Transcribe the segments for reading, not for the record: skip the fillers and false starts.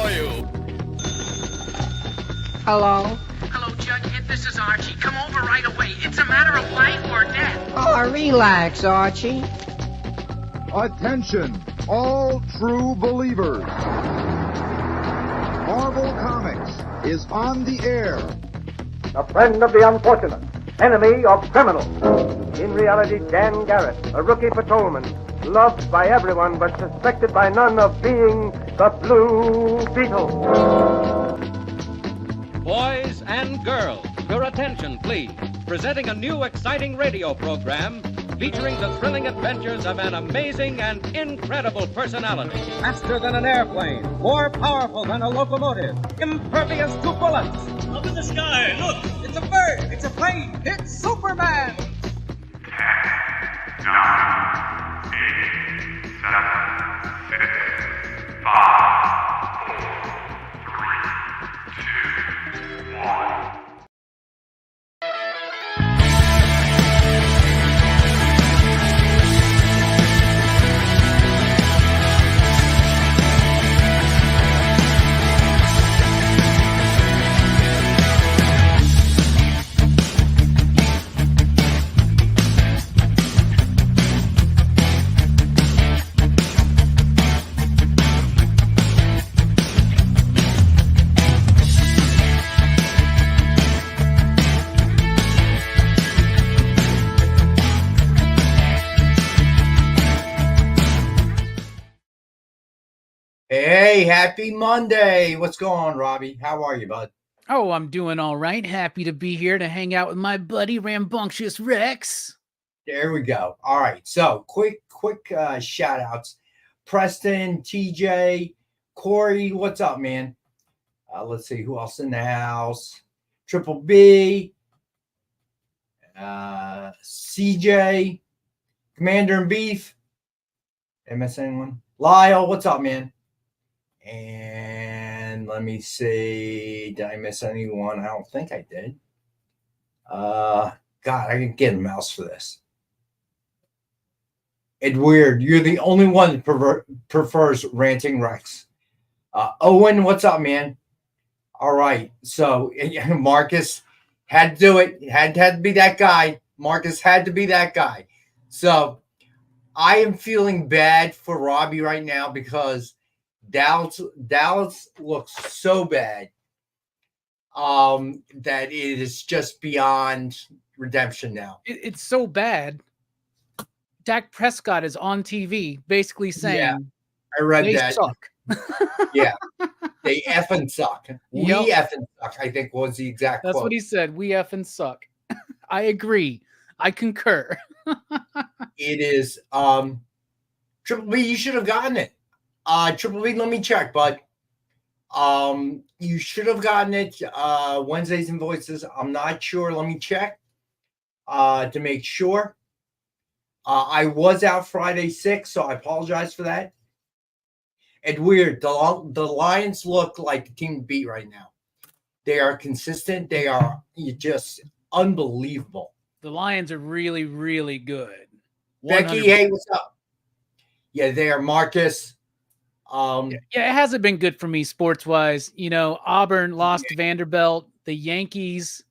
for you. Hello? Hello, Jughead. This is Archie. Come over right away. It's a matter of life or death. Oh, relax, Archie. Attention, all true believers. Marvel Comics is on the air. A friend of the unfortunate, enemy of criminals. In reality, Dan Garrett, a rookie patrolman, loved by everyone but suspected by none of being the Blue Beetle. Boys and girls, your attention, please. Presenting a new exciting radio program featuring the thrilling adventures of an amazing and incredible personality. Faster than an airplane, more powerful than a locomotive, impervious to bullets. Up in the sky, look! It's a bird, it's a plane, it's Superman! 10, 9, 8, 7, 6, 5, 4, 3, 2, 1. Hey, happy Monday. What's going on, Robbie? How are you, bud? Oh, I'm doing all right. Happy to be here to hang out with my buddy Rambunctious Rex. There we go. All right. So quick shout outs. Preston, TJ, Corey, what's up, man? Let's see who else in the house. Triple B, CJ, Commander and Beef. Am I saying one? Lyle, what's up, man? And let me see. Did I miss anyone? I don't think I did. God, I can get a mouse for this. It's weird. You're the only one that prefers Ranting Rex. Owen, what's up, man? All right. So Marcus had to do it. Had to be that guy. Marcus had to be that guy. So I am feeling bad for Robbie right now because Dallas looks so bad that it is just beyond redemption now. It's so bad. Dak Prescott is on TV basically saying, I read they that. Suck. Yeah, they effing suck. We effing suck, I think was the exact That's quote. what he said. We effing suck. I agree. I concur. It is Triple B, you should have gotten it. Triple B, let me check, bud. You should have gotten it Wednesdays and Voices. I'm not sure. Let me check to make sure. I was out Friday 6, so I apologize for that. And weird, the Lions look like the team to beat right now. They are consistent. They are just unbelievable. The Lions are really, really good. 100%. Becky, hey, what's up? Yeah, they are. Marcus. Yeah, it hasn't been good for me sports-wise. You know, Auburn lost to Vanderbilt. The Yankees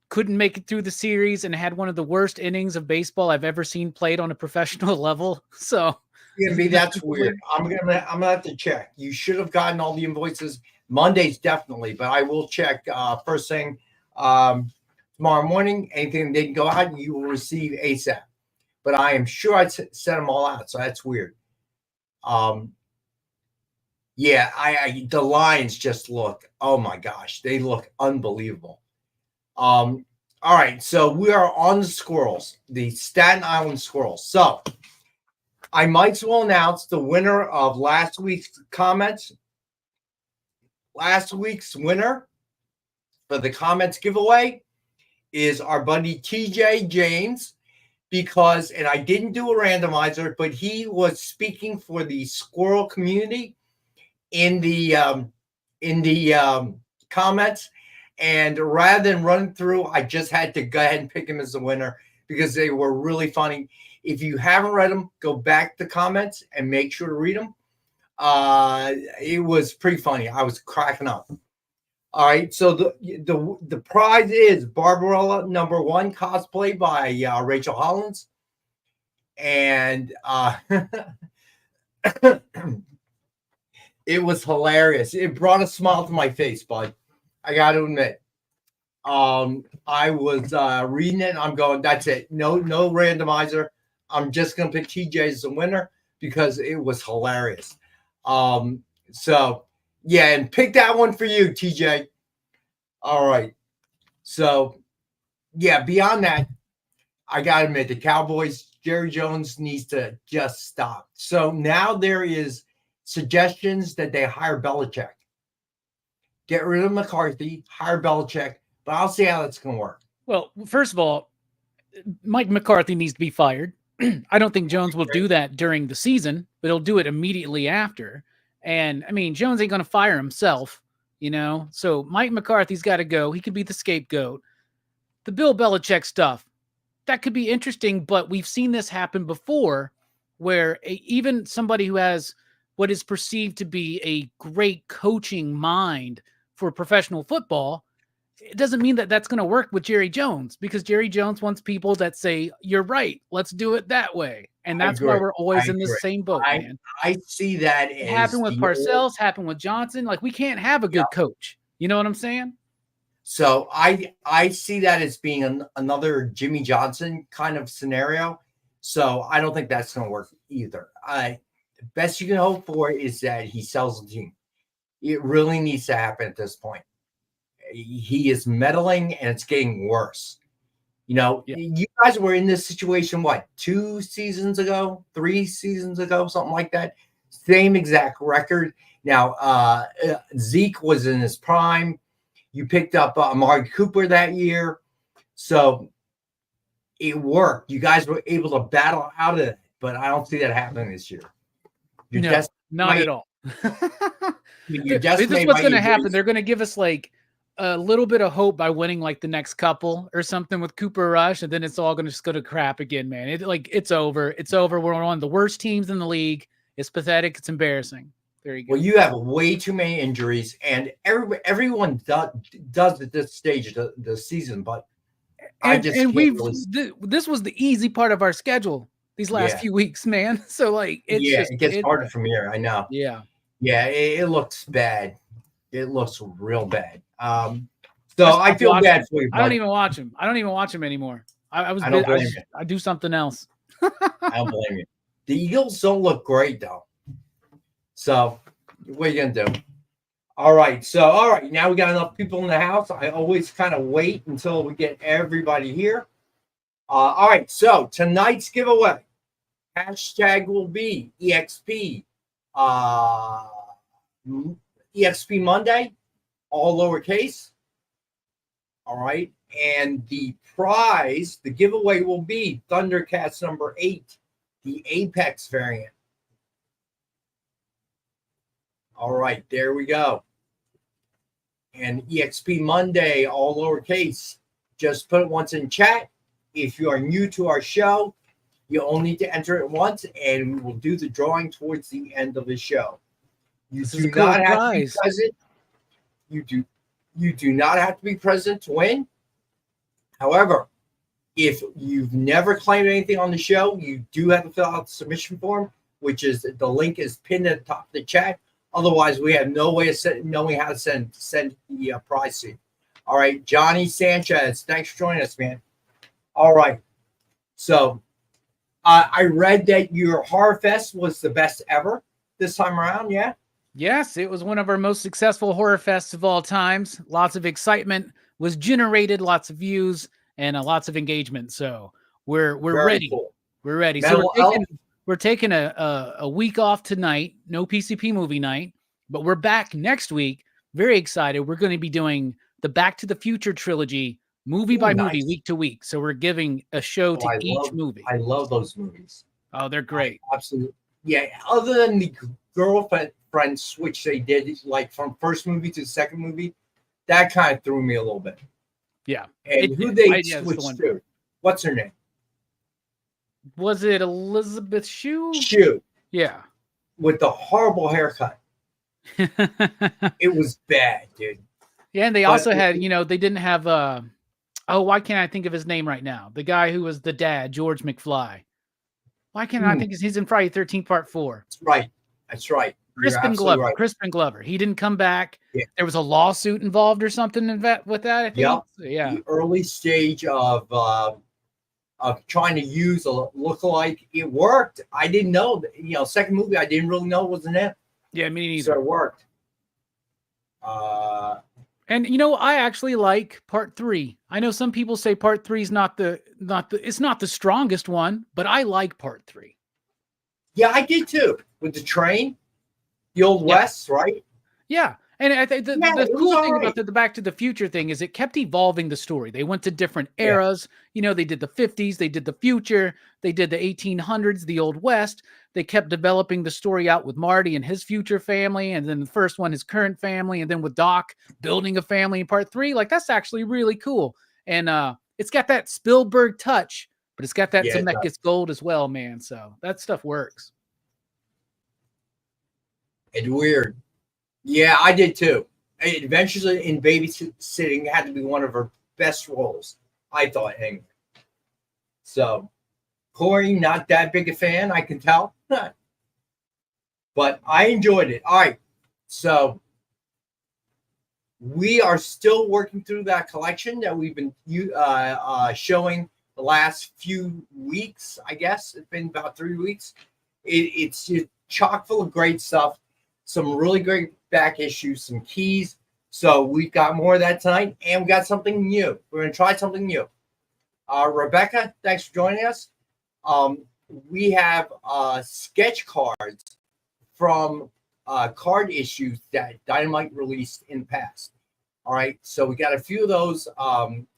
couldn't make it through the series and had one of the worst innings of baseball I've ever seen played on a professional level. So that's weird. I'm gonna have to check. You should have gotten all the invoices Mondays, definitely, but I will check first thing tomorrow morning. Anything that didn't go out, you will receive ASAP. But I am sure I sent them all out, so that's weird. The Lions just look, oh my gosh, they look unbelievable. All right, so we are on the Squirrels, the Staten Island Squirrels. So I might as well announce the winner of last week's comments. Last week's winner for the comments giveaway is our buddy TJ James, because, and I didn't do a randomizer, but he was speaking for the squirrel community in the comments. And rather than run through, I just had to go ahead and pick him as the winner because they were really funny. If you haven't read them, go back to the comments and make sure to read them. It was pretty funny. I was cracking up. All right, so the prize is Barbarella #1 cosplay by Rachel Hollins, and it was hilarious. It brought a smile to my face, bud. I got to admit. I was reading it. And I'm going. That's it. No randomizer. I'm just gonna pick TJ as the winner because it was hilarious. So yeah, and pick that one for you, TJ. All right. So yeah, beyond that, I gotta admit the Cowboys, Jerry Jones needs to just stop. So now there is suggestions that they hire Belichick. Get rid of McCarthy, hire Belichick, but I'll see how that's gonna work. Well, first of all, Mike McCarthy needs to be fired. I don't think Jones will do that during the season, but he'll do it immediately after. And I mean, Jones ain't going to fire himself, So Mike McCarthy's got to go. He could be the scapegoat. The Bill Belichick stuff, that could be interesting, but we've seen this happen before where even somebody who has what is perceived to be a great coaching mind for professional football, it doesn't mean that that's going to work with Jerry Jones, because Jerry Jones wants people that say, you're right, let's do it that way. And that's why we're always in the same boat, man. I see that. It happened with Parcells, happened with Johnson. Like, we can't have a good coach. You know what I'm saying? So I see that as being another Jimmy Johnson kind of scenario. So I don't think that's going to work either. The best you can hope for is that he sells the team. It really needs to happen at this point. He is meddling, and it's getting worse. You guys were in this situation, 2 seasons ago, 3 seasons ago, something like that. Same exact record. Now, Zeke was in his prime. You picked up Amari Cooper that year. So it worked. You guys were able to battle out of it, but I don't see that happening this year. Not at all. This is what's going to happen. They're going to give us like a little bit of hope by winning like the next couple or something with Cooper Rush, and then it's all going to just go to crap again, man. It's over. It's over. We're one of the worst teams in the league. It's pathetic. It's embarrassing. There you go. Well, you have way too many injuries, and everyone does at this stage of the season. But this was the easy part of our schedule these last few weeks, man. So like, it gets harder from here. I know. Yeah. It looks bad. It looks real bad. So I feel bad for you. I don't even watch him. I don't even watch him anymore. I do something else. I don't blame you. The Eagles don't look great though. So what are you gonna do? All right. Now we got enough people in the house. I always kind of wait until we get everybody here. All right. So tonight's giveaway hashtag will be EXP. EXP Monday, all lowercase. All right. And the prize, the giveaway will be Thundercats #8, the Apex variant. All right, there we go. And EXP Monday, all lowercase. Just put it once in chat. If you are new to our show, you only need to enter it once, and we will do the drawing towards the end of the show. You do not have to be present. You do not have to be present to win. However, if you've never claimed anything on the show, you do have to fill out the submission form, which is the link is pinned at the top of the chat. Otherwise, we have no way of knowing how to send the prize to you. All right, Johnny Sanchez, thanks for joining us, man. All right, so I read that your Horror Fest was the best ever this time around, yeah? Yes, it was one of our most successful horror fests of all times. Lots of excitement was generated, lots of views, and lots of engagement. So we're ready. Cool. We're ready. So we're taking a week off tonight. No PCP movie night, but we're back next week. Very excited. We're going to be doing the Back to the Future trilogy, movie by movie, week to week. So we're giving a show to each movie. I love those movies. Oh, they're great. Absolutely. Yeah. Other than the girlfriend switch they did, like from first movie to second movie, that kind of threw me a little bit. Yeah. And who they switched to? What's her name? Was it Elizabeth Shue? Shue. Yeah. with the horrible haircut. It was bad, dude. Yeah, and they also had, they didn't have why can't I think of his name right now? The guy who was the dad, George McFly. Why can't I think he's in Friday 13th Part 4? That's right. That's right. Crispin Glover. Right. Crispin Glover. He didn't come back. Yeah. There was a lawsuit involved or something with that, I think. Yep. So, yeah. The early stage of trying to use a lookalike. It worked. I didn't know that, second movie, I didn't really know it wasn't it. Yeah, me neither. So it worked. And I actually like Part 3. I know some people say Part 3 is it's not the strongest one, but I like Part 3. Yeah, I did too. With the train, the Old West, right? Yeah. And I think the cool thing about the Back to the Future thing is it kept evolving the story. They went to different eras. They did the 50s, they did the future, they did the 1800s, the Old West. They kept developing the story out with Marty and his future family, and then the first one, his current family, and then with Doc building a family in Part 3. Like, that's actually really cool. And it's got that Spielberg touch, but it's got that Zemeckis gold as well, man. So that stuff works. It's weird. Yeah, I did too. Adventures in Babysitting had to be one of her best roles, I thought, anyway. So, Corey, not that big a fan, I can tell. But I enjoyed it. All right. So, we are still working through that collection that we've been showing the last few weeks, I guess. It's been about 3 weeks. It's just chock full of great stuff. Some really great back issues, some keys. So we've got more of that tonight, and we got something new. We're going to try something new. Rebecca, thanks for joining us. We have sketch cards from card issues that Dynamite released in the past. All right, so we got a few of those.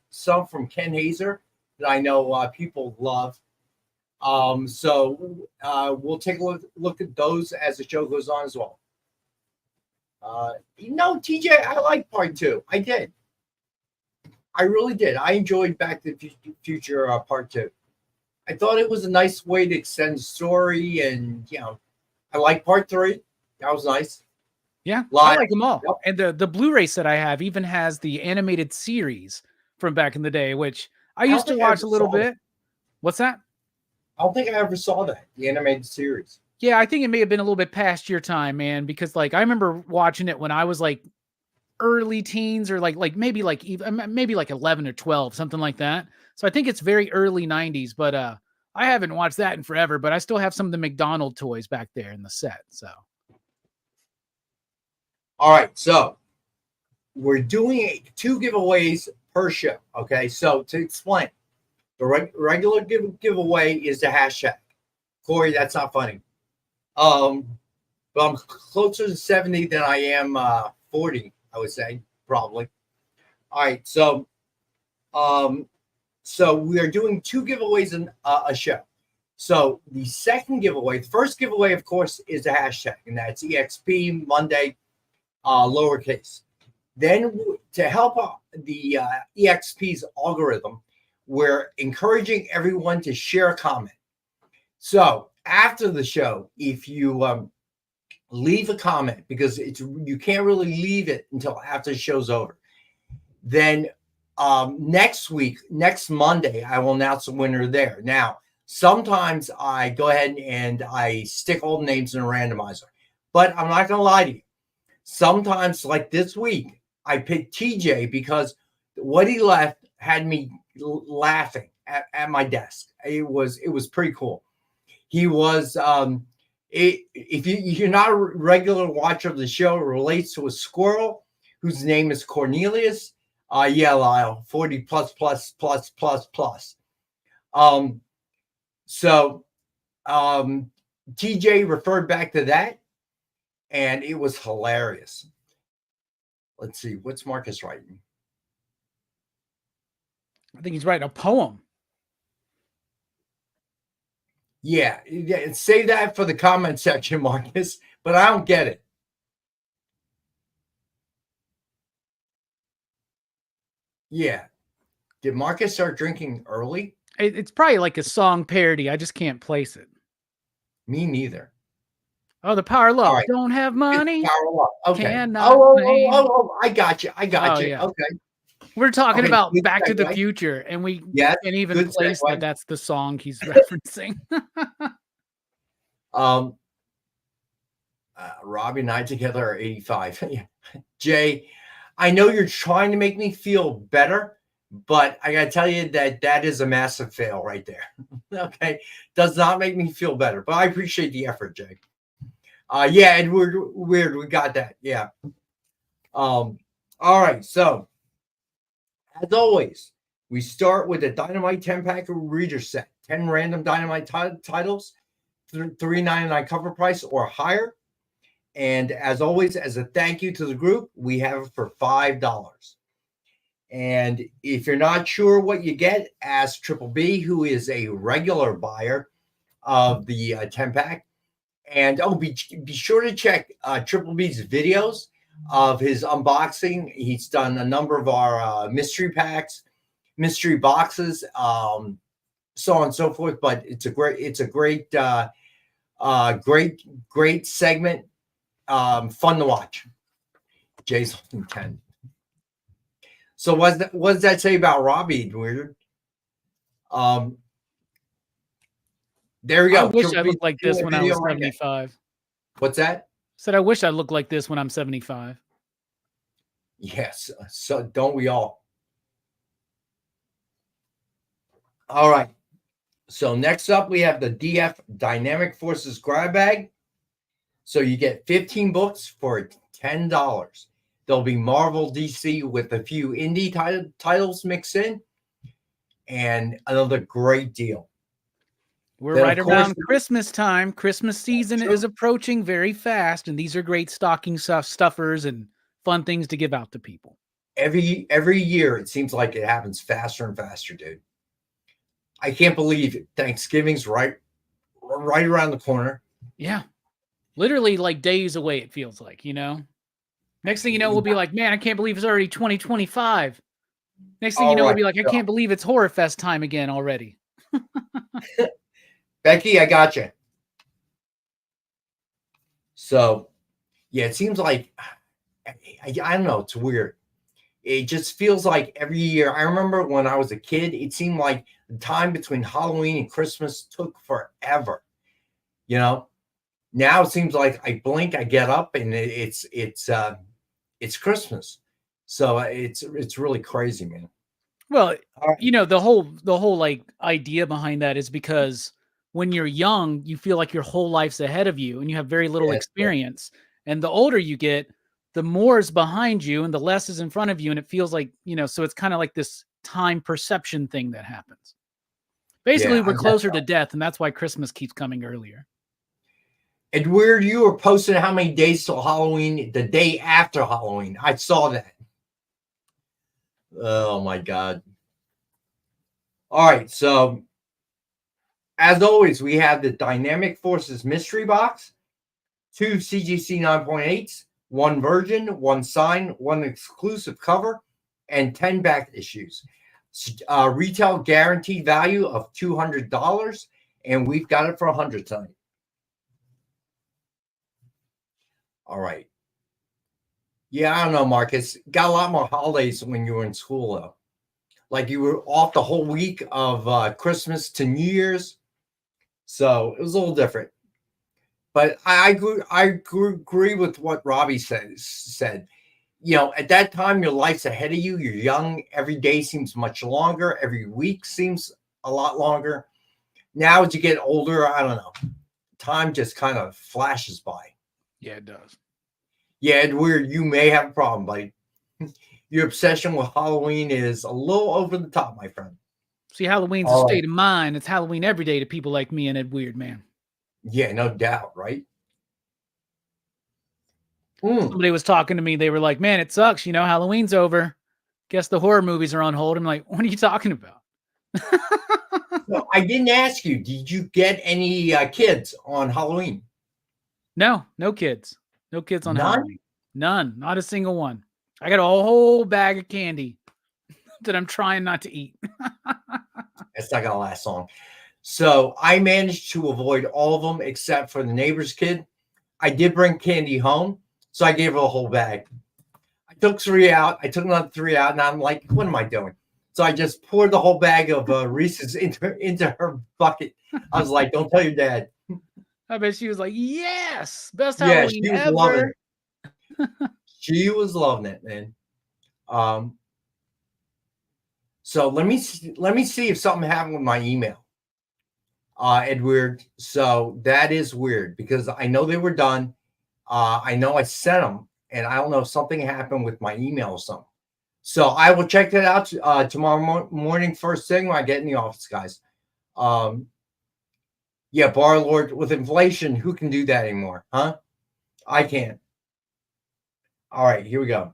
Some from Ken Hazer that I know people love. So we'll take a look at those as the show goes on as well. TJ, I like Part 2. I did. I really did. I enjoyed Back to the Future Part 2. I thought it was a nice way to extend the story, and I like Part 3. That was nice. Yeah, I like them all. Yep. And the Blu-ray set I have even has the animated series from back in the day, which I used to watch a little bit. What's that? I don't think I ever saw that, the animated series. Yeah, I think it may have been a little bit past your time, man, because I remember watching it when I was early teens or maybe 11 or 12, something like that. So I think it's very early 90s, but I haven't watched that in forever, but I still have some of the McDonald toys back there in the set. So. All right, so we're doing 2 giveaways per show. Okay, so to explain, the regular giveaway is the hashtag. Corey, that's not funny. But I'm closer to 70 than I am 40, I would say, probably. All right, so we are doing 2 giveaways in a show. So the second giveaway, the first giveaway, of course, is the hashtag, and that's EXP Monday, lowercase. Then to help the EXP's algorithm, we're encouraging everyone to share a comment. So after the show, if you leave a comment, because you can't really leave it until after the show's over, then next Monday, I will announce the winner there. Now, sometimes I go ahead and I stick all the names in a randomizer, but I'm not going to lie to you. Sometimes, like this week, I picked TJ because what he left had me laughing at my desk. It was pretty cool. He was, if you're not a regular watcher of the show, it relates to a squirrel whose name is Cornelius. Lyle, 40 plus. TJ referred back to that, and it was hilarious. Let's see, what's Marcus writing? I think he's writing a poem. Yeah, save that for the comment section, Marcus, but I don't get it. Yeah. Did Marcus start drinking early? It's probably like a song parody. I just can't place it. Me neither. Oh, the Power of All Love. right. Don't have money. Power of Love. Okay. Cannot claim. I got you. I got Oh, you. yeah. Okay. We're talking Okay, about good Back to the segue. Future, and we Yes, can't even good place segue. that that's the song he's referencing. Robbie and I together are 85. Jay, I know you're trying to make me feel better, but I got to tell you that is a massive fail right there. Okay. Does not make me feel better, but I appreciate the effort, Jay. Yeah, and weird. We got that. Yeah. All right. So, as always, we start with a Dynamite 10-pack reader set. 10 random Dynamite titles, $3.99 cover price or higher. And as always, as a thank you to the group, we have it for $5. And if you're not sure what you get, ask Triple B, who is a regular buyer of the 10-pack. And be sure to check Triple B's videos of his unboxing. He's done a number of our mystery packs, mystery boxes, so on and so forth. But it's a great segment. Fun to watch. Jay's on 10. So what does that say about Robbie, Weird? There we go. I wish I looked like this when I was 75. What's that? Said I wish I looked like this when I'm 75. Yes. So don't we all? All right. So next up, we have the DF Dynamic Forces grab bag. So you get 15 books for $10. There'll be Marvel, DC with a few indie titles mixed in, and another great deal. We're right around Christmas time. Christmas season is approaching very fast, and these are great stocking stuffers and fun things to give out to people. Every year, it seems like it happens faster and faster, dude. I can't believe it. Thanksgiving's right around the corner. Yeah. Literally like days away, it feels like, Next thing you know, we'll be like, man, I can't believe it's already 2025. Next thing you know, we'll be like, I can't believe it's Horror Fest time again already. Becky, I got you. So, yeah, it seems like, I don't know, it's weird. It just feels like every year. I remember when I was a kid, it seemed like the time between Halloween and Christmas took forever. Now it seems like I blink, I get up, and it's Christmas. So it's really crazy, man. Well, the whole like idea behind that is because when you're young, you feel like your whole life's ahead of you and you have very little experience. And the older you get, the more is behind you and the less is in front of you. And it feels like, so it's kind of like this time perception thing that happens. Basically, we're closer to death, and that's why Christmas keeps coming earlier. And where you were posting how many days till Halloween, the day after Halloween. I saw that. Oh, my God. All right. So, as always, we have the Dynamic Forces Mystery Box, 2 CGC 9.8s, 1 Virgin, 1 Sign, 1 exclusive cover, and 10 back issues. Retail guaranteed value of $200, and we've got it for $100 tonight. All right. Yeah, I don't know, Marcus. Got a lot more holidays when you were in school, though. Like you were off the whole week of Christmas to New Year's. So it was a little different. But I agree with what Robbie said. At that time, your life's ahead of you. You're young. Every day seems much longer. Every week seems a lot longer. Now, as you get older, I don't know. Time just kind of flashes by. Yeah, it does. Yeah, Edward, you may have a problem, buddy. Your obsession with Halloween is a little over the top, my friend. See, Halloween's a state of mind. It's Halloween every day to people like me and Ed Weird, man. Yeah, no doubt, right? Somebody was talking to me. They were like, man, it sucks. Halloween's over. Guess the horror movies are on hold. I'm like, what are you talking about? No, I didn't ask you. Did you get any kids on Halloween? No kids. No kids on Halloween. None. Not a single one. I got a whole bag of candy that I'm trying not to eat. It's not going to last long. So I managed to avoid all of them except for the neighbor's kid. I did bring candy home, so I gave her a whole bag. I took 3 out. I took another 3 out, and I'm like, what am I doing? So I just poured the whole bag of Reese's into her bucket. I was like, don't tell your dad. I bet she was like, yes, best Yeah, Halloween she was ever. loving it. She was loving it, man. So let me see if something happened with my email. Edward. So that is weird because I know they were done. I know I sent them, and I don't know if something happened with my email or something. So I will check that out tomorrow morning, first thing when I get in the office, guys. Yeah, Bar Lord, with inflation, who can do that anymore? Huh? I can't. All right, here we go.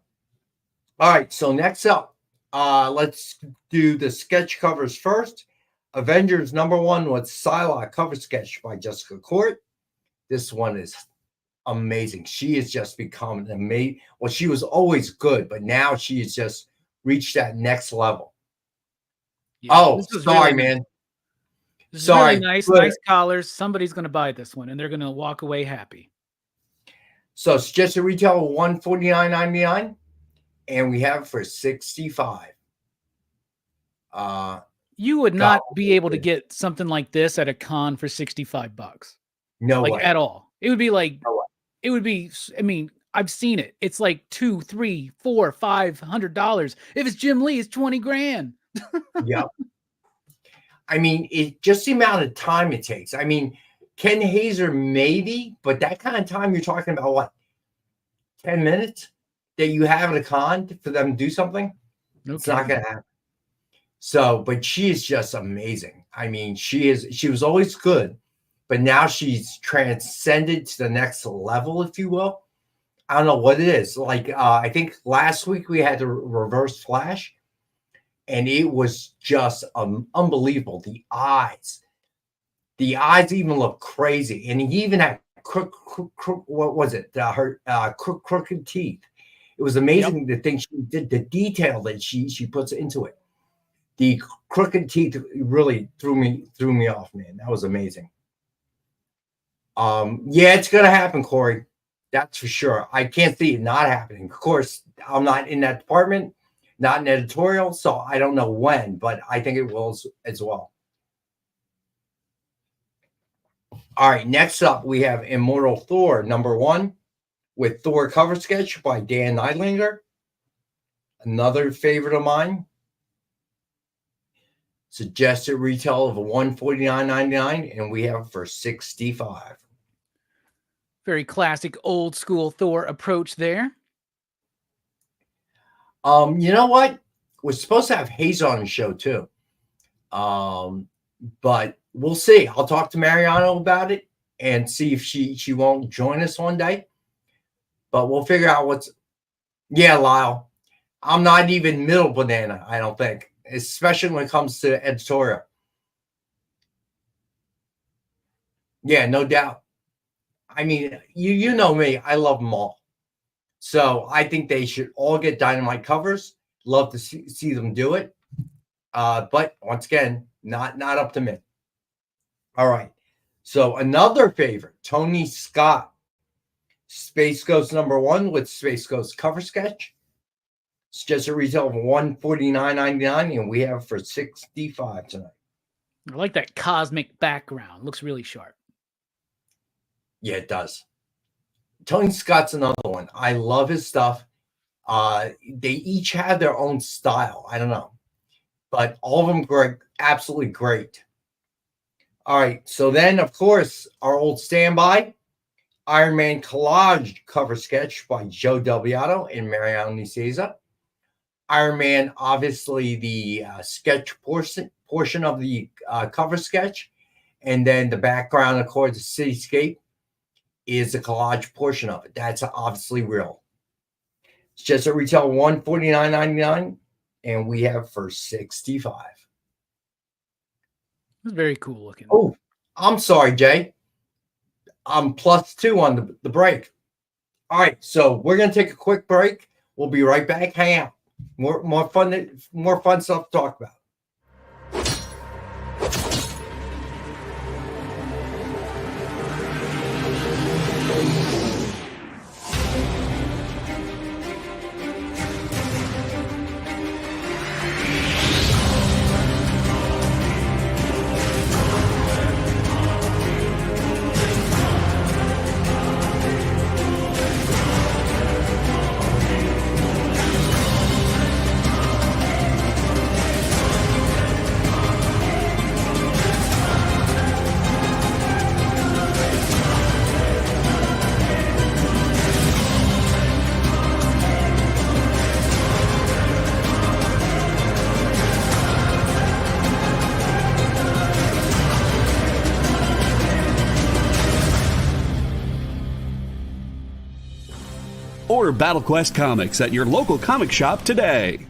All right, so next up, let's do the sketch covers first. Avengers #1 with Psylocke cover sketch by Jessica Court. This one is amazing. She has just become an amazing. Well, she was always good, but now she has just reached that next level. Yeah, oh, sorry, really man. This is really nice collars. Somebody's going to buy this one, and they're going to walk away happy. So it's just a retail of $149.99, and we have it for $65. You would not be able to get something like this at a con for $65. No way. At all. It would be like, it would be, I mean, I've seen it. It's like $200, $300, $400, $500. If it's Jim Lee, it's 20 grand. Yep. I mean, it just the amount of time it takes. I mean, Ken Hazer maybe, but that kind of time you're talking about what? 10 minutes that you have at a con for them to do something? Okay. It's not going to happen. So, but she is just amazing. I mean, she was always good, but now she's transcended to the next level, if you will. I don't know what it is. Like, I think last week we had the Reverse Flash, and it was just unbelievable. The eyes even look crazy. And he even had what was it? Her crooked teeth. It was amazing. The thing she did, the detail that she puts into it. The crooked teeth really threw me off, man. That was amazing. Yeah, it's gonna happen, Corey. That's for sure. I can't see it not happening. Of course, I'm not in that department, not an editorial, so I don't know when, but I think it will as well. All right, next up we have Immortal Thor #1 with Thor cover sketch by Dan Neidlinger. Another favorite of mine. Suggested retail of $149.99, and we have it for $65. Very classic old school Thor approach there. You know what? We're supposed to have Hayes on the show too. But we'll see. I'll talk to Mariano about it and see if she won't join us one day. But we'll figure out yeah, Lyle. I'm not even middle banana, I don't think. Especially when it comes to editorial. Yeah, no doubt. I mean, you know me. I love them all. So I think they should all get Dynamite covers. Love to see them do it. But once again, not up to me. All right. So another favorite, Tony Scott. Space Ghost #1 with Space Ghost cover sketch. It's just a retail of $149.99, and we have it for $65 tonight. I like that cosmic background. Looks really sharp. Yeah, it does. Tony Scott's another one. I love his stuff. They each have their own style. I don't know. But all of them great, absolutely great. All right. So then, of course, our old standby, Iron Man collage cover sketch by Joe Delviato and Mariano Nicieza. Iron Man, obviously the sketch portion of the cover sketch, and then the background, of course, the cityscape is the collage portion of it. That's obviously real. It's just a retail $149.99, and we have for $65. It's very cool looking. Oh, I'm sorry, Jay. I'm +2 on the break. All right, so we're gonna take a quick break. We'll be right back. Hang out. More fun stuff to talk about. Order Battle Quest comics at your local comic shop today.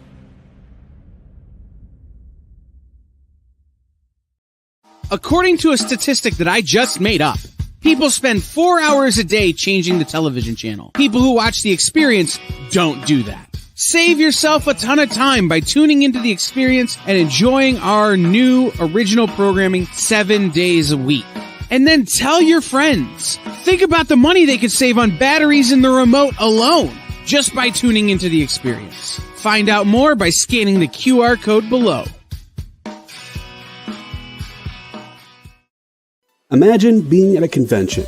According to a statistic that I just made up, people spend 4 hours a day changing the television channel. People who watch The Experience don't do that. Save yourself a ton of time by tuning into The Experience and enjoying our new original programming 7 days a week. And then tell your friends. Think about the money they could save on batteries in the remote alone just by tuning into The Experience. Find out more by scanning the QR code below. Imagine being at a convention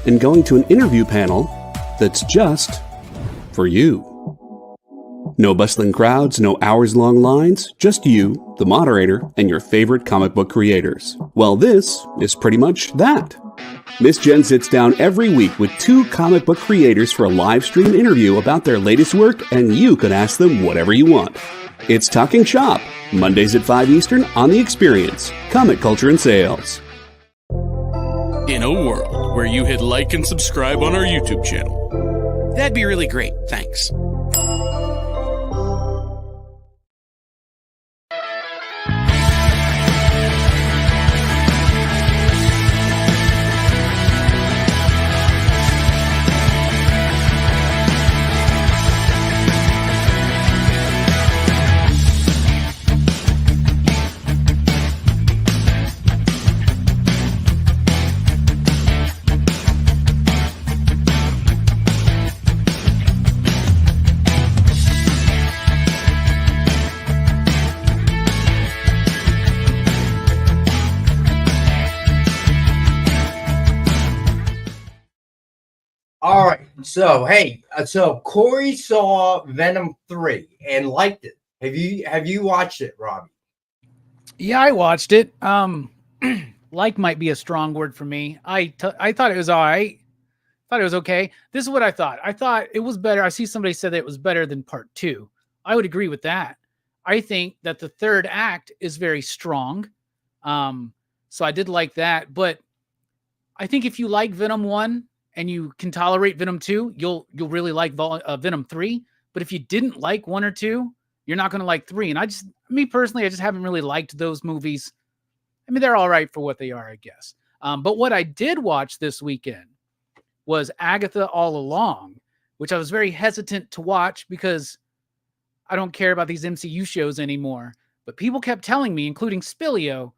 and going to an interview panel that's just for you. No bustling crowds, no hours-long lines, just you, the moderator, and your favorite comic book creators. Well, this is pretty much that. Miss Jen sits down every week with 2 comic book creators for a live stream interview about their latest work, and you can ask them whatever you want. It's Talking Shop, Mondays at 5 Eastern on The Experience, Comic Culture and Sales. In a world where you hit like and subscribe on our YouTube channel. That'd be really great, thanks. All right. So, hey, so Corey saw Venom 3 and liked it. Have you watched it, Robbie? Yeah, I watched it. Like might be a strong word for me. I thought it was all right. Thought it was okay. This is what I thought. I thought it was better. I see somebody said that it was better than part 2. I would agree with that. I think that the third act is very strong. So I did like that. But I think if you like Venom 1 and you can tolerate Venom 2, you'll really like Venom 3. But if you didn't like 1 or 2, you're not going to like 3. And me personally, I just haven't really liked those movies. I mean, they're all right for what they are, I guess. But what I did watch this weekend was Agatha All Along, which I was very hesitant to watch because I don't care about these MCU shows anymore. But people kept telling me, including Spilio,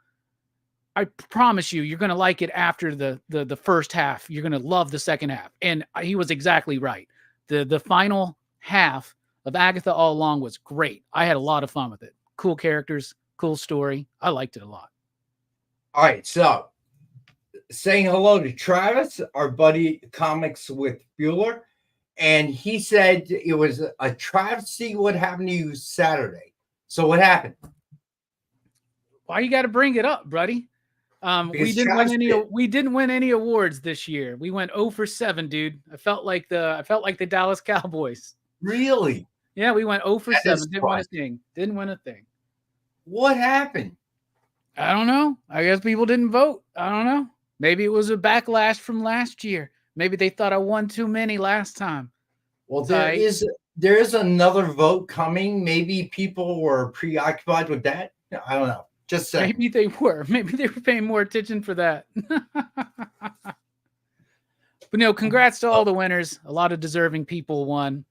I promise you're going to like it after the first half. You're going to love the second half. And he was exactly right. The final half of Agatha All Along was great. I had a lot of fun with it. Cool characters, cool story. I liked it a lot. All right, so saying hello to Travis, our buddy Comics with Bueller, and he said it was a travesty what happened to you Saturday. So what happened? Why you got to bring it up, buddy? We didn't win any awards this year. We went 0 for 7, dude. I felt like the Dallas Cowboys. Really? Yeah, we went 0 for 7. Didn't win a thing. What happened? I don't know. I guess people didn't vote. I don't know. Maybe it was a backlash from last year. Maybe they thought I won too many last time. Well, there is another vote coming. Maybe people were preoccupied with that. I don't know. Just saying. Maybe they were. Maybe they were paying more attention for that. But no, congrats to all the winners. A lot of deserving people won.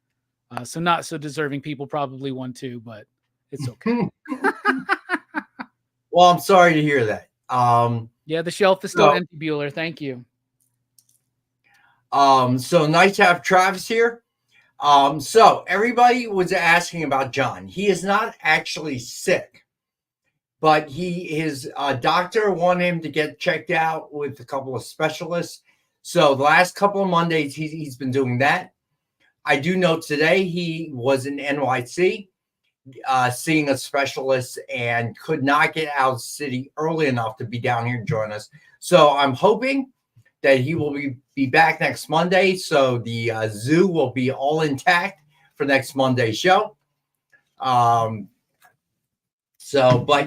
Some not so deserving people probably won too, but it's okay. Well, I'm sorry to hear that. Yeah, the shelf is still empty, Bueller. Thank you. So nice to have Travis here. So everybody was asking about John. He is not actually sick, but his doctor wanted him to get checked out with a couple of specialists. So the last couple of Mondays, he's been doing that. I do know today he was in NYC seeing a specialist and could not get out of the city early enough to be down here and join us. So I'm hoping that he will be back next Monday. So the zoo will be all intact for next Monday's show. But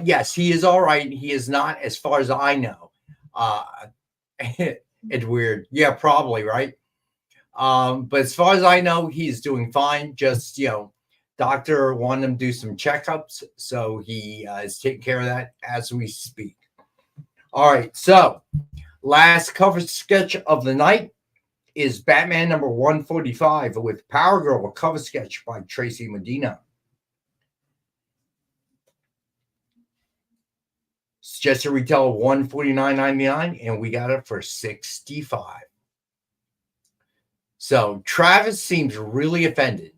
yes, he is all right. He is not, as far as I know. It's weird. Yeah, probably, right? But as far as I know, he's doing fine. Just, doctor wanted him to do some checkups. So he is taking care of that as we speak. All right. So last cover sketch of the night is Batman number 145 with Power Girl, a cover sketch by Tracy Medina. It's just a retail of $149.99, and we got it for $65. So Travis seems really offended.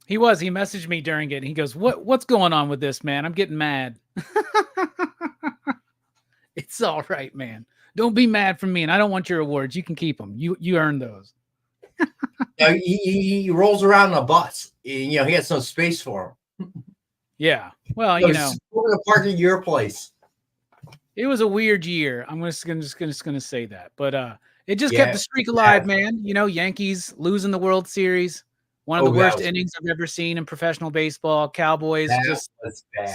He was. He messaged me during it. And he goes, "What's going on with this, man? I'm getting mad." It's all right, man. Don't be mad for me, and I don't want your awards. You can keep them. You earned those. He rolls around in a bus. He has no space for him. Yeah. Well, so we're gonna park at your place. It was a weird year. I'm just gonna say that, but it just kept the streak alive, man. Yankees losing the World Series, one of the worst innings I've ever seen in professional baseball. Cowboys just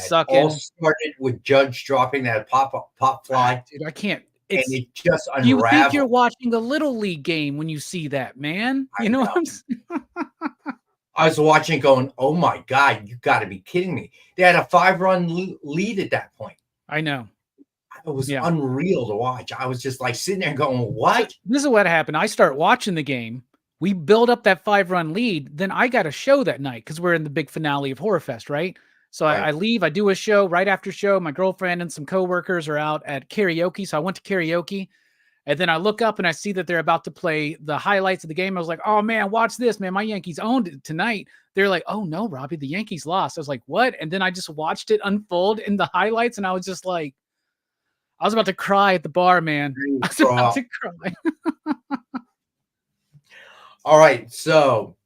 sucking. All started with Judge dropping that pop fly. Dude, I can't. And it just unraveled. You think you're watching a little league game when you see that, man? You know what I'm saying? I was watching, going, "Oh my God, you got to be kidding me!" They had a 5-run lead at that point. I know. It was unreal to watch. I was just like sitting there going, "What?" This is what happened. I start watching the game. We build up that 5-run lead. Then I got a show that night because we're in the big finale of Horror Fest, right? So I leave. I do a show. Right after show, my girlfriend and some coworkers are out at karaoke. So I went to karaoke. And then I look up and I see that they're about to play the highlights of the game. I was like, "Oh, man, watch this, man. My Yankees owned it tonight." They're like, "Oh, no, Robbie, the Yankees lost." I was like, "What?" And then I just watched it unfold in the highlights. And I was just like, I was about to cry at the bar, man. I was about to cry. All right. So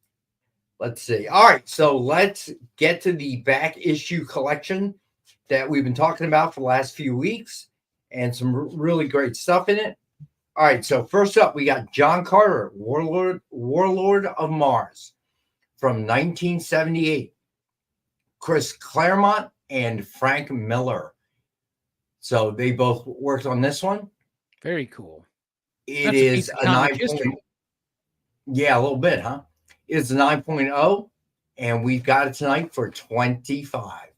let's see. All right. So let's get to the back issue collection that we've been talking about for the last few weeks and some really great stuff in it. All right. So first up, we got John Carter, Warlord of Mars from 1978. Chris Claremont and Frank Miller. So they both worked on this one. Very cool. It is a 9. Yeah, a little bit, huh? It's a 9.0, and we've got it tonight for $25.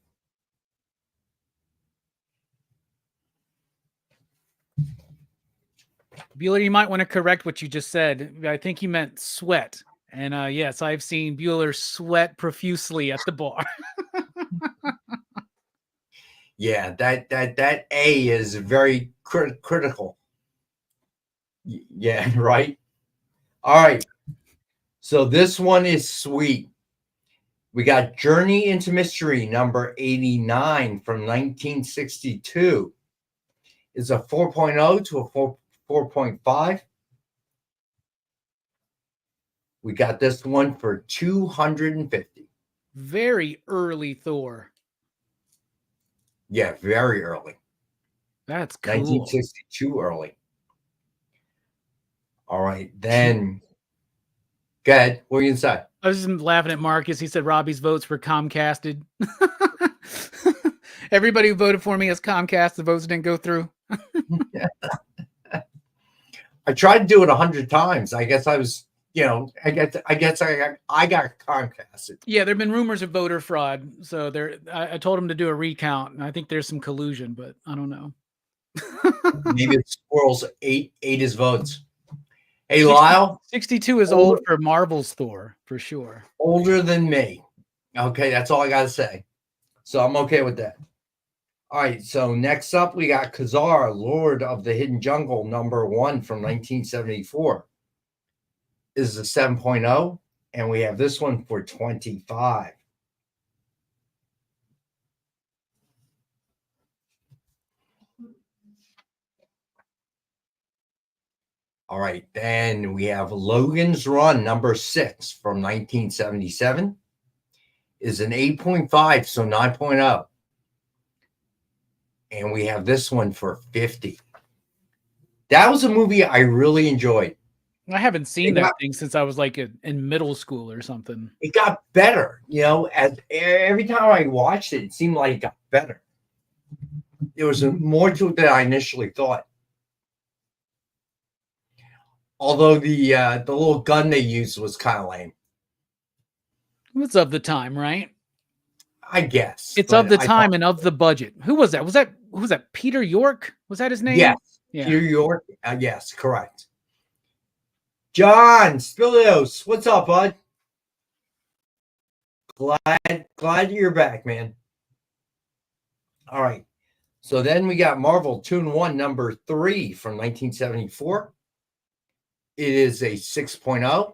Bueller, you might want to correct what you just said. I think you meant sweat. And yes, I've seen Bueller sweat profusely at the bar. Yeah, that A is very critical. Yeah, right? All right. So this one is sweet. We got Journey into Mystery number 89 from 1962. It's a 4.0 to a 4.5. We got this one for $250. Very early Thor. Yeah, very early. That's cool. 1962 early. All right, then. Go ahead. What are you going to say? I was just laughing at Marcus. He said Robbie's votes were Comcasted. Everybody who voted for me as Comcast, the votes didn't go through. I tried to do it 100 times. I guess I was, I got Comcasted. Yeah, there have been rumors of voter fraud. So I told him to do a recount, and I think there's some collusion, but I don't know. Maybe the squirrels ate his votes. Hey, Lyle. 62 is old for Marvel's Thor, for sure. Older than me. Okay, that's all I got to say. So I'm okay with that. All right, so next up, we got Khazar, Lord of the Hidden Jungle, number 1 from 1974. This is a 7.0, and we have this one for $25. All right, then we have Logan's Run, number 6 from 1977. Is an 8.5, so 9.0. And we have this one for $50. That was a movie I really enjoyed. I haven't seen that thing since I was like in middle school or something. It got better, as every time I watched it, it seemed like it got better. There was more to it than I initially thought. Although the little gun they used was kind of lame. It's of the time, right? I guess it's of the time and of the budget. Who was that? Who was that? Peter York? Was that his name? Yes. Yeah. Peter York. Yes, correct. John Spilios, what's up, bud? Glad you're back, man. All right. So then we got Marvel 2-in-1 number 3 from 1974. It is a 6.0,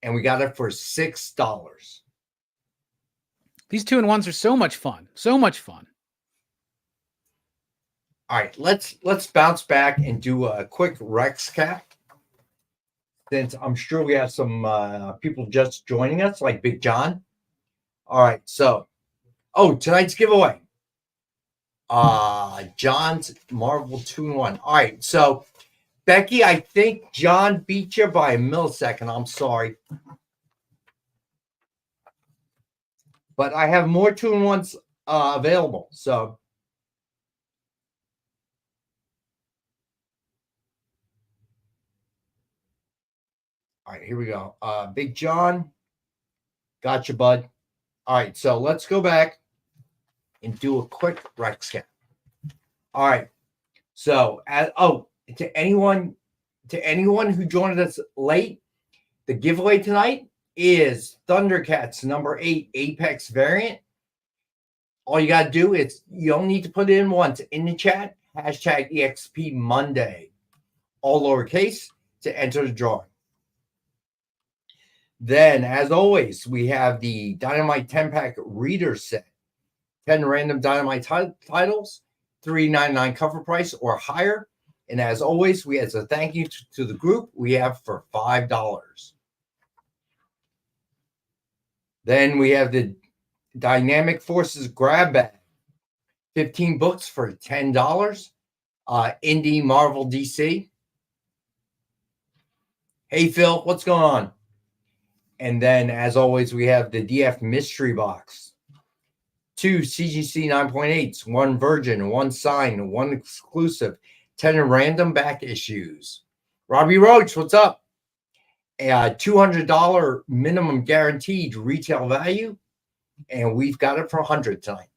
and we got it for $6. These 2-in-1s are so much fun. So much fun. All right, let's bounce back and do a quick Rex cap. Since I'm sure we have some people just joining us, like Big John. All right, so tonight's giveaway. John's Marvel 2-in-1. All right, so Becky, I think John beat you by a millisecond. I'm sorry. But I have more 2-in-1s available. So all right, here we go. Big John. Gotcha, bud. All right, so let's go back and do a quick Rex cap. All right. So to anyone who joined us late, the giveaway tonight is Thundercats number 8 Apex variant. All you got to do is you don't need to put it in once in the chat, #EXP Monday, all lowercase, to enter the drawing. Then, as always, we have the Dynamite 10-pack reader set. 10 random Dynamite titles, $3.99 cover price or higher. And as always, we as a thank you to the group, we have for $5. Then we have the Dynamic Forces grab bag, 15 books for $10. Indie, Marvel, DC. Hey, Phil, what's going on? And then, as always, we have the DF mystery box. 2 CGC 9.8s, 1 Virgin, 1 Sign, 1 exclusive, 10 random back issues. Robbie Roach, what's up? A $200 minimum guaranteed retail value, and we've got it for $100 tonight.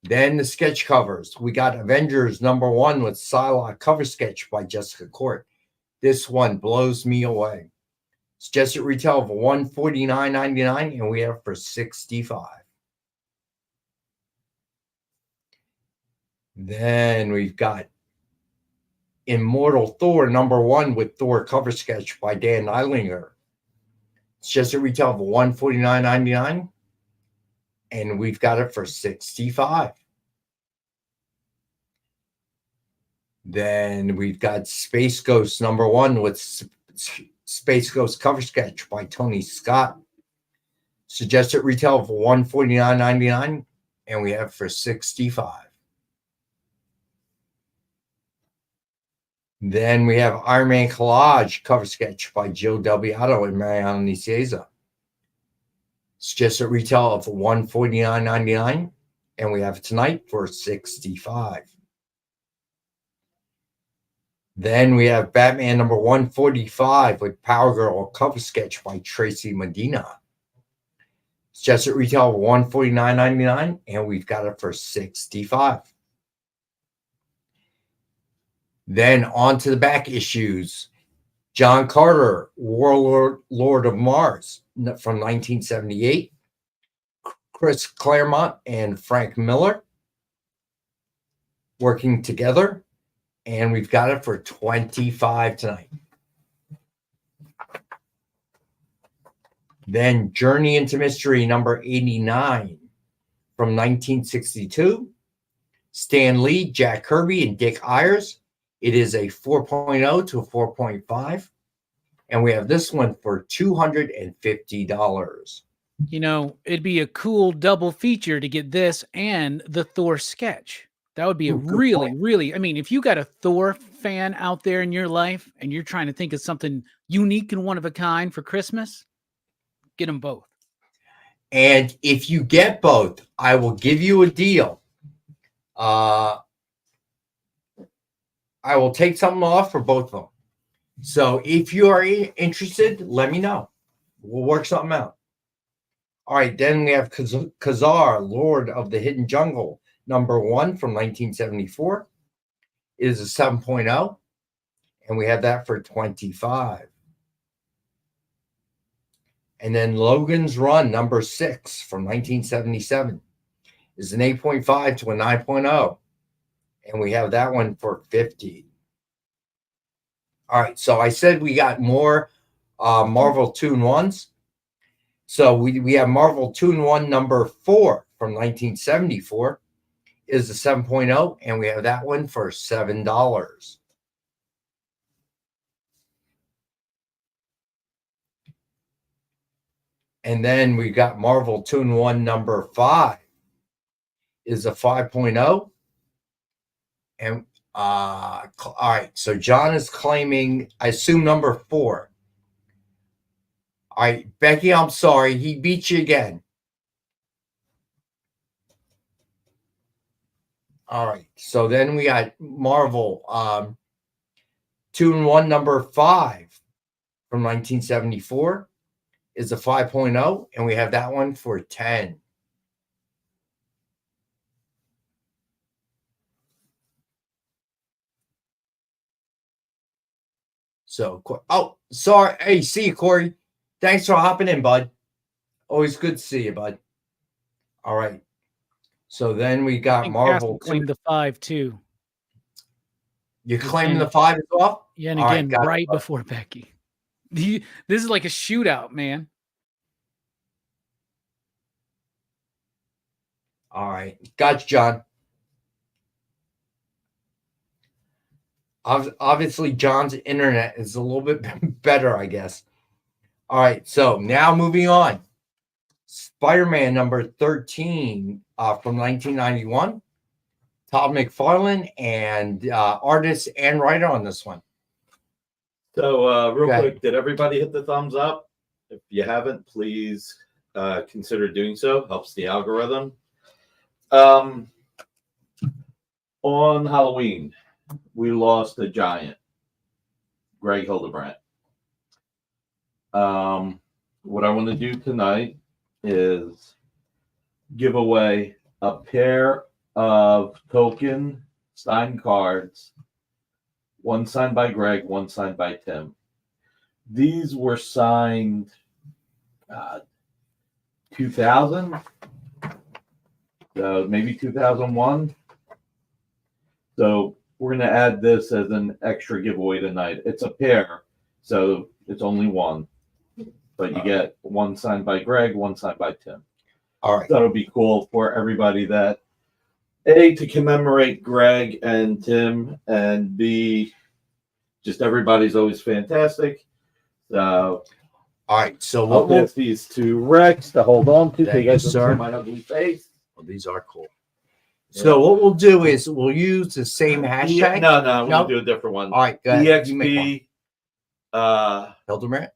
Then the sketch covers. We got Avengers number 1 with Psylocke cover sketch by Jessica Court. This one blows me away. It's just at retail of $149.99, and we have it for $65. Then we've got Immortal Thor number 1 with Thor cover sketch by Dan Eilinger. It's just at retail of $149.99, and we've got it for $65. Then we've got Space Ghost number 1 with Space Ghost cover sketch by Tony Scott. Suggested retail of $149.99, and we have for $65. Then we have Iron Man Collage cover sketch by Joe Delbiato and Mariano Nicieza. It's just at retail of $149.99, and we have it tonight for $65. Then we have Batman number 145 with Power Girl cover sketch by Tracy Medina. It's just at retail of $149.99, and we've got it for $65. Then on to the back issues. John Carter, Warlord of Mars from 1978. Chris Claremont and Frank Miller working together. And we've got it for $25 tonight. Then Journey into Mystery number 89 from 1962. Stan Lee, Jack Kirby, and Dick Ayers. It is a 4.0 to a 4.5. And we have this one for $250. You know, it'd be a cool double feature to get this and the Thor sketch. That would be a really, I mean, if you got a Thor fan out there in your life and you're trying to think of something unique and one of a kind for Christmas, get them both. And if you get both, I will give you a deal. I will take something off for both of them. So if you are interested, let me know. We'll work something out. All right, then we have Khazar, Lord of the Hidden Jungle, number 1 from 1974. It is a 7.0, and we have that for 25. And then Logan's Run, number 6 from 1977, is an 8.5 to a 9.0, and we have that one for 50. All right, so I said we got more Marvel 2-in-1s. So we have Marvel 2-in-1 number 4 from 1974 is a 7.0, and we have that one for $7. And then we got Marvel 2-in-1 number 5 is a 5.0. And all right, so John is claiming, I assume, number 4. All right, Becky, I'm sorry. He beat you again. All right, so then we got Marvel 2-in-1 number 5 from 1974 is a 5.0, and we have that one for 10. So, oh, sorry. Hey, see you, Corey. Thanks for hopping in, bud. Always good to see you, bud. All right. So then we got Marvel. Claimed the 5 too. You claiming the 5 as well? Yeah, and again, right before Becky. This is like a shootout, man. All right. Gotcha, John. Obviously, John's internet is a little bit better, I guess. All right. So now moving on. Spider-Man number 13 from 1991. Todd McFarlane and artist and writer on this one. So real quick, did everybody hit the thumbs up? If you haven't, please consider doing so. Helps the algorithm. On Halloween, we lost a giant, Greg Hildebrandt. What I want to do tonight is give away a pair of token signed cards, one signed by Greg, one signed by Tim. These were signed 2000, maybe 2001. So we're going to add this as an extra giveaway tonight. It's a pair, so it's only one. But you get one signed by Greg, one signed by Tim. All right. That'll be cool for everybody that, A, to commemorate Greg and Tim, and B, just everybody's always fantastic. So, all right. So I'll pass these to Rex to hold on to. Thank you, sir. My ugly face. Well, these are cool. So what we'll do is we'll use the same hashtag. No, we're going to do a different one. All right, go ahead. EXP. Hildebrandt.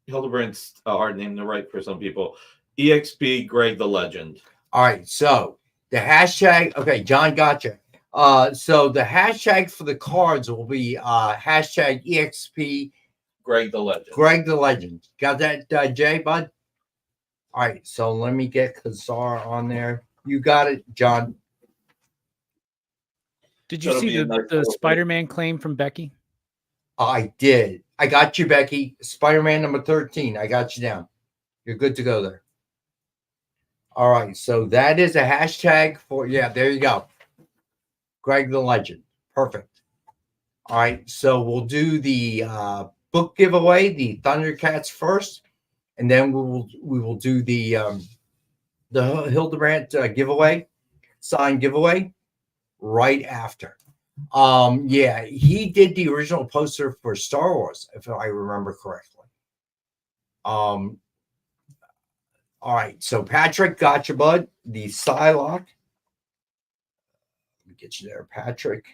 Hildebrandt's a hard name to write for some people. EXP Greg the Legend. All right, so the hashtag. Okay, John, gotcha. So the hashtag for the cards will be hashtag EXP Greg the Legend. Greg the Legend. Got that, Jay, bud? All right, so let me get Khazar on there. You got it, John. Did you see the Spider-Man claim from Becky? I did. I got you, Becky. Spider-Man number 13. I got you down. You're good to go there. All right, so that is a hashtag for, yeah, there you go. Greg the Legend. Perfect. All right, so we'll do the book giveaway, the Thundercats first, and then we will do the Hildebrandt giveaway, signed giveaway, right after. Yeah, he did the original poster for Star Wars, if I remember correctly. All right, so Patrick, gotcha, bud. The Psylocke. Let me get you there, Patrick.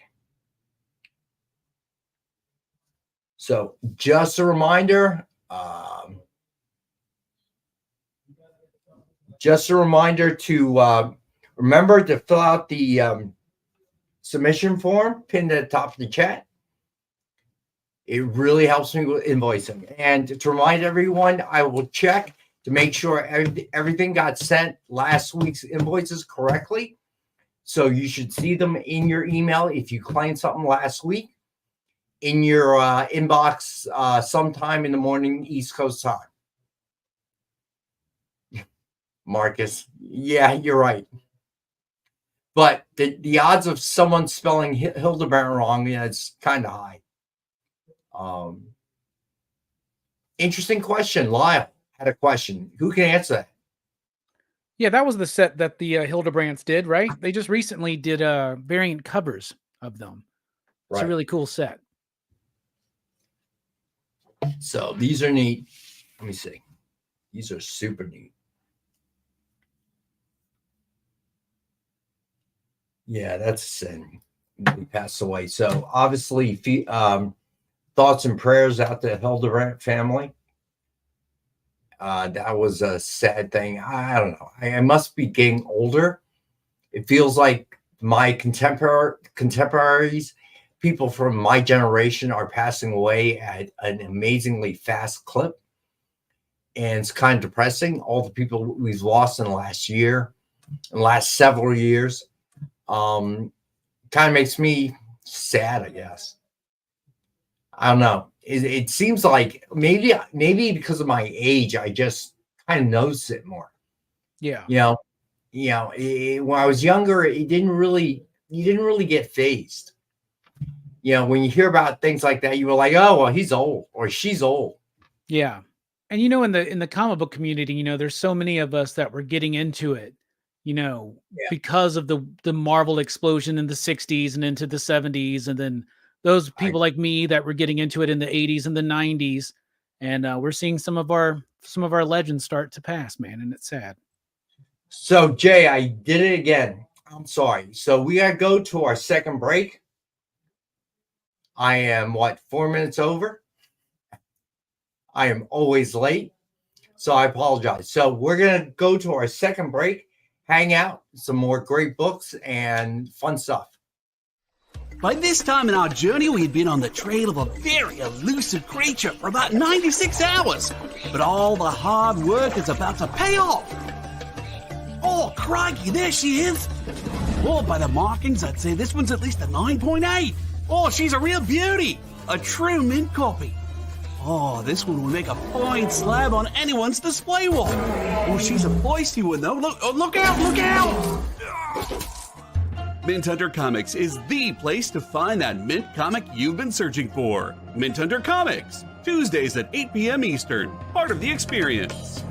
So just a reminder, to remember to fill out the submission form pinned at the top of the chat. It really helps me with invoicing. And to remind everyone, I will check to make sure everything got sent last week's invoices correctly. So you should see them in your email if you claimed something last week in your inbox sometime in the morning East Coast time. Marcus, yeah, you're right. But the odds of someone spelling Hildebrand wrong, yeah, it's kind of high. Interesting question. Lyle had a question. Who can answer that? Yeah, that was the set that the Hildebrands did, right? They just recently did variant covers of them. It's Right. a really cool set. So these are neat. Let me see. These are super neat. Yeah, that's sin. He passed away. So obviously, thoughts and prayers out to the Hildebrandt family. That was a sad thing. I don't know. I must be getting older. It feels like my contemporaries, people from my generation, are passing away at an amazingly fast clip. And it's kind of depressing. All the people we've lost in the last year, in the last several years. Kind of makes me sad, I guess. I don't know. It seems like maybe because of my age, I just kind of notice it more. Yeah. When I was younger, you didn't really get phased. When you hear about things like that, you were like, oh, well, he's old or she's old. Yeah. And in the comic book community, there's so many of us that were getting into it, because of the Marvel explosion in the 60s and into the 70s, and then those people like me that were getting into it in the 80s and the 90s, and we're seeing some of our legends start to pass, man, and it's sad. So Jay, I did it again. I'm sorry. So we gotta go to our second break. I am 4 minutes over. I am always late, so I apologize. So we're gonna go to our second break, hang out, some more great books and fun stuff. By this time in our journey, we had been on the trail of a very elusive creature for about 96 hours. But all the hard work is about to pay off. Oh, crikey, there she is. Oh, by the markings, I'd say this one's at least a 9.8. Oh, she's a real beauty. A true mint copy. Oh, this one will make a fine slab on anyone's display wall. Oh, she's a feisty one, though. Look out, look out! Mint Hunter Comics is the place to find that mint comic you've been searching for. Mint Hunter Comics, Tuesdays at 8 p.m. Eastern, part of the experience.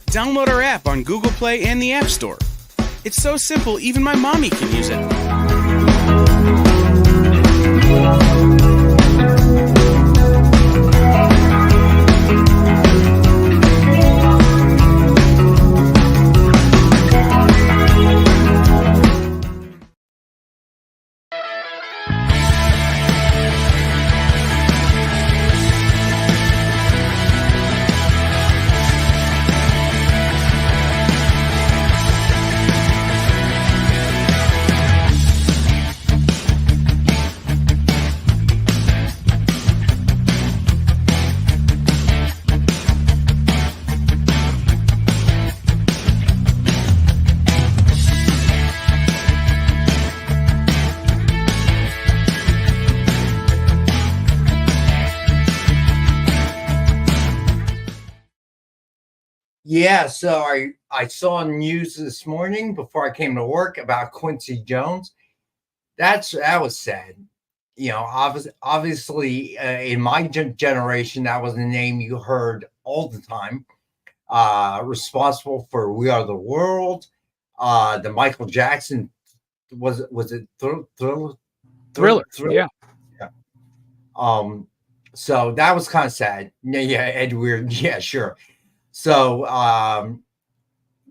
Download our app on Google Play and the App Store. It's so simple, even my mommy can use it. Yeah, so I saw news this morning before I came to work about Quincy Jones. That was sad. You know, obviously, in my generation, that was a name you heard all the time. Responsible for "We Are the World," the Michael Jackson was it Thriller? Yeah. So that was kind of sad. Yeah, Ed Weird. Yeah, sure. So,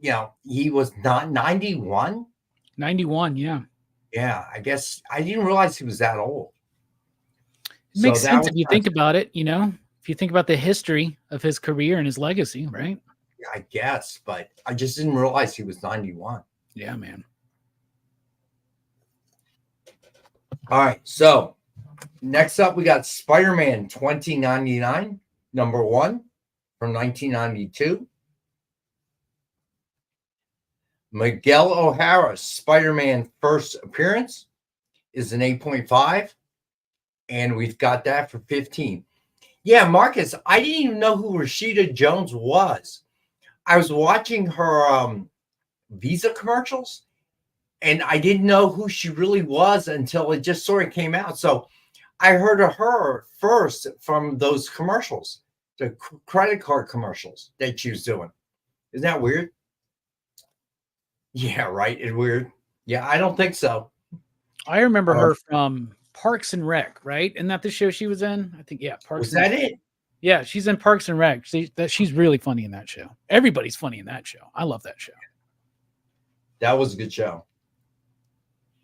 you know, he was not 91. 91, yeah. Yeah, I guess I didn't realize he was that old. It makes sense if you think about it, you know, if you think about the history of his career and his legacy, right? I guess, but I just didn't realize he was 91. Yeah, man. All right, so next up, we got Spider-Man 2099, number 1 from 1992. Miguel O'Hara's Spider-Man first appearance is an 8.5, and we've got that for 15. Yeah, Marcus, I didn't even know who Rashida Jones was. I was watching her Visa commercials, and I didn't know who she really was until it just sort of came out. So I heard of her first from those commercials, the credit card commercials that she was doing. Isn't that weird? Yeah, right. It's weird. Yeah, I don't think so. I remember her from Parks and Rec, right? Isn't that the show she was in? I think, yeah. Parks was that it? Yeah, she's in Parks and Rec. She's really funny in that show. Everybody's funny in that show. I love that show. That was a good show.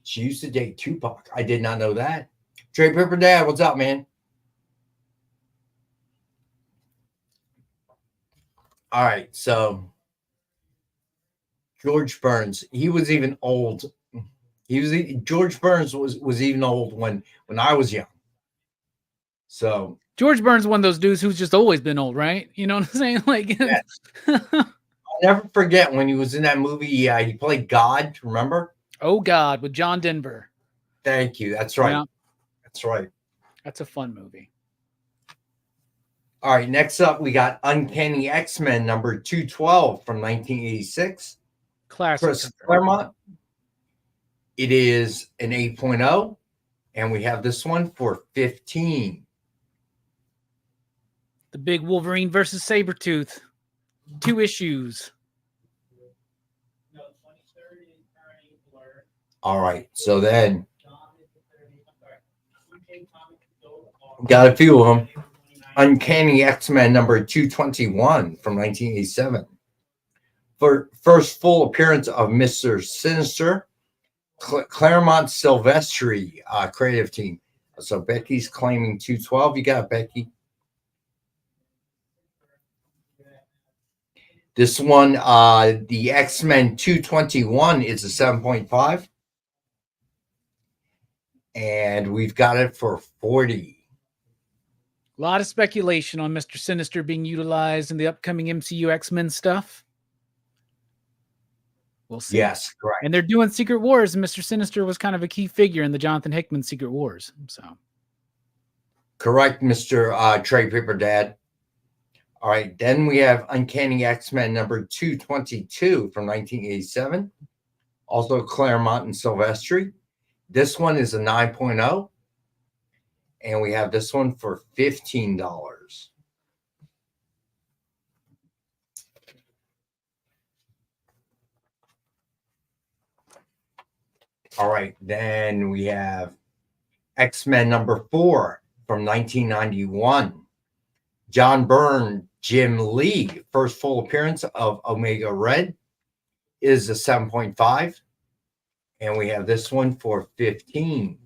She used to date Tupac. I did not know that. Trey Pepper Dad, what's up, man? All right, so George Burns, he was even old. George Burns was even old when I was young. So George Burns, one of those dudes who's just always been old, right? You know what I'm saying? Like, yes. I'll never forget when he was in that movie. He played God. Remember? Oh God, with John Denver. Thank you. That's right. Yeah. That's right. That's a fun movie. All right. Next up, we got Uncanny X-Men number 212 from 1986. Classic. Chris Claremont. It is an 8.0, and we have this one for 15. The big Wolverine versus Sabretooth. 2 issues. All right. So then got a few of them. Uncanny X-Men number 221 from 1987. For first full appearance of Mr. Sinister, Claremont Silvestri creative team. So Becky's claiming 212. You got it, Becky. This one, the X-Men 221 is a 7.5. And we've got it for 40. A lot of speculation on Mr. Sinister being utilized in the upcoming MCU X-Men stuff. We'll see. Yes, correct. And they're doing Secret Wars, and Mr. Sinister was kind of a key figure in the Jonathan Hickman Secret Wars. So, correct, Mr. Trey Paper Dad. All right, then we have Uncanny X-Men number 222 from 1987. Also Claremont and Silvestri. This one is a 9.0. And we have this one for $15. All right, then we have X-Men number 4 from 1991. John Byrne, Jim Lee, first full appearance of Omega Red is a 7.5. And we have this one for 15.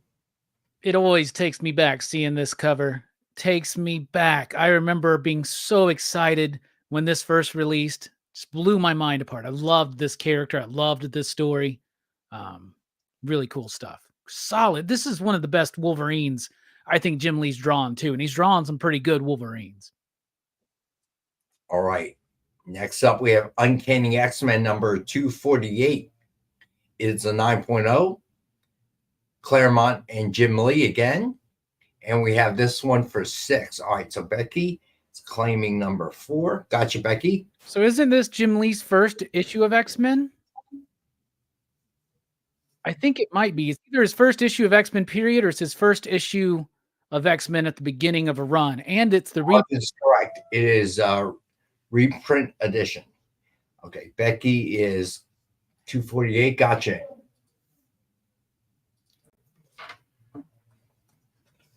It always takes me back seeing this cover. Takes me back. I remember being so excited when this first released. Just blew my mind apart. I loved this character. I loved this story. Really cool stuff. Solid. This is one of the best Wolverines I think Jim Lee's drawn too. And he's drawn some pretty good Wolverines. All right. Next up, we have Uncanny X-Men number 248. It's a 9.0. Claremont and Jim Lee again. And we have this one for 6. All right. So, Becky, It's claiming number 4. Gotcha, Becky. So isn't this Jim Lee's first issue of X-Men? I think it might be. It's either his first issue of X-Men period or it's his first issue of X-Men at the beginning of a run. And it's the Mark is correct. It is reprint edition. Okay, Becky is 248. Gotcha.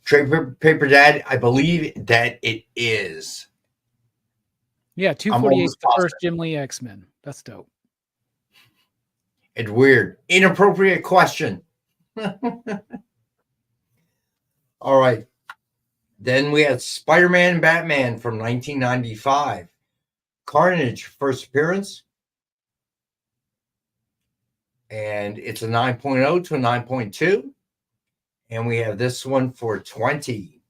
Trade Paper Dad, I believe that it is. Yeah, 248 is the first Jim Lee X-Men. That's dope. It's weird. Inappropriate question. All right. Then we had Spider-Man and Batman from 1995. Carnage, first appearance. And it's a 9.0 to a 9.2. And we have this one for 20.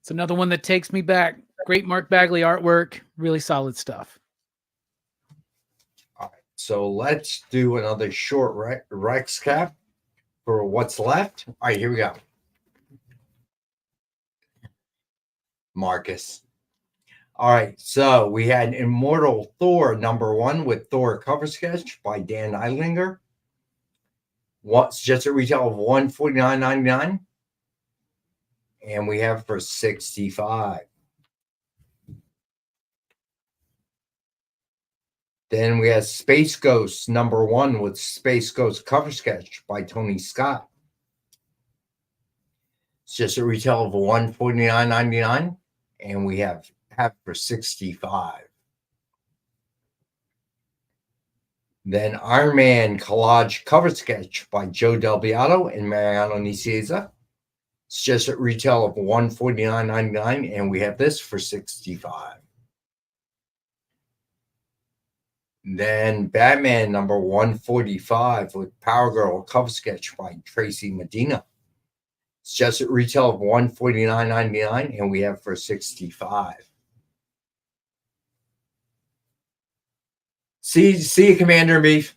It's another one that takes me back. Great Mark Bagley artwork. Really solid stuff. All right. So let's do another short Rex cap for what's left. All right, here we go. Marcus. All right, so we had Immortal Thor #1 with Thor cover sketch by Dan Eilinger. What's just a retail of $149.99, and we have for $65. Then we have Space Ghost #1 with Space Ghost cover sketch by Tony Scott. It's just a retail of $149.99, and we have for $65. Then Iron Man collage cover sketch by Joe Del Beato and Mariano Nicieza. It's just a retail of $149.99, and we have this for $65. Then Batman #145 with Power Girl cover sketch by Tracy Medina. It's just a retail of $149.99, and we have for $65. See you, Commander Beef.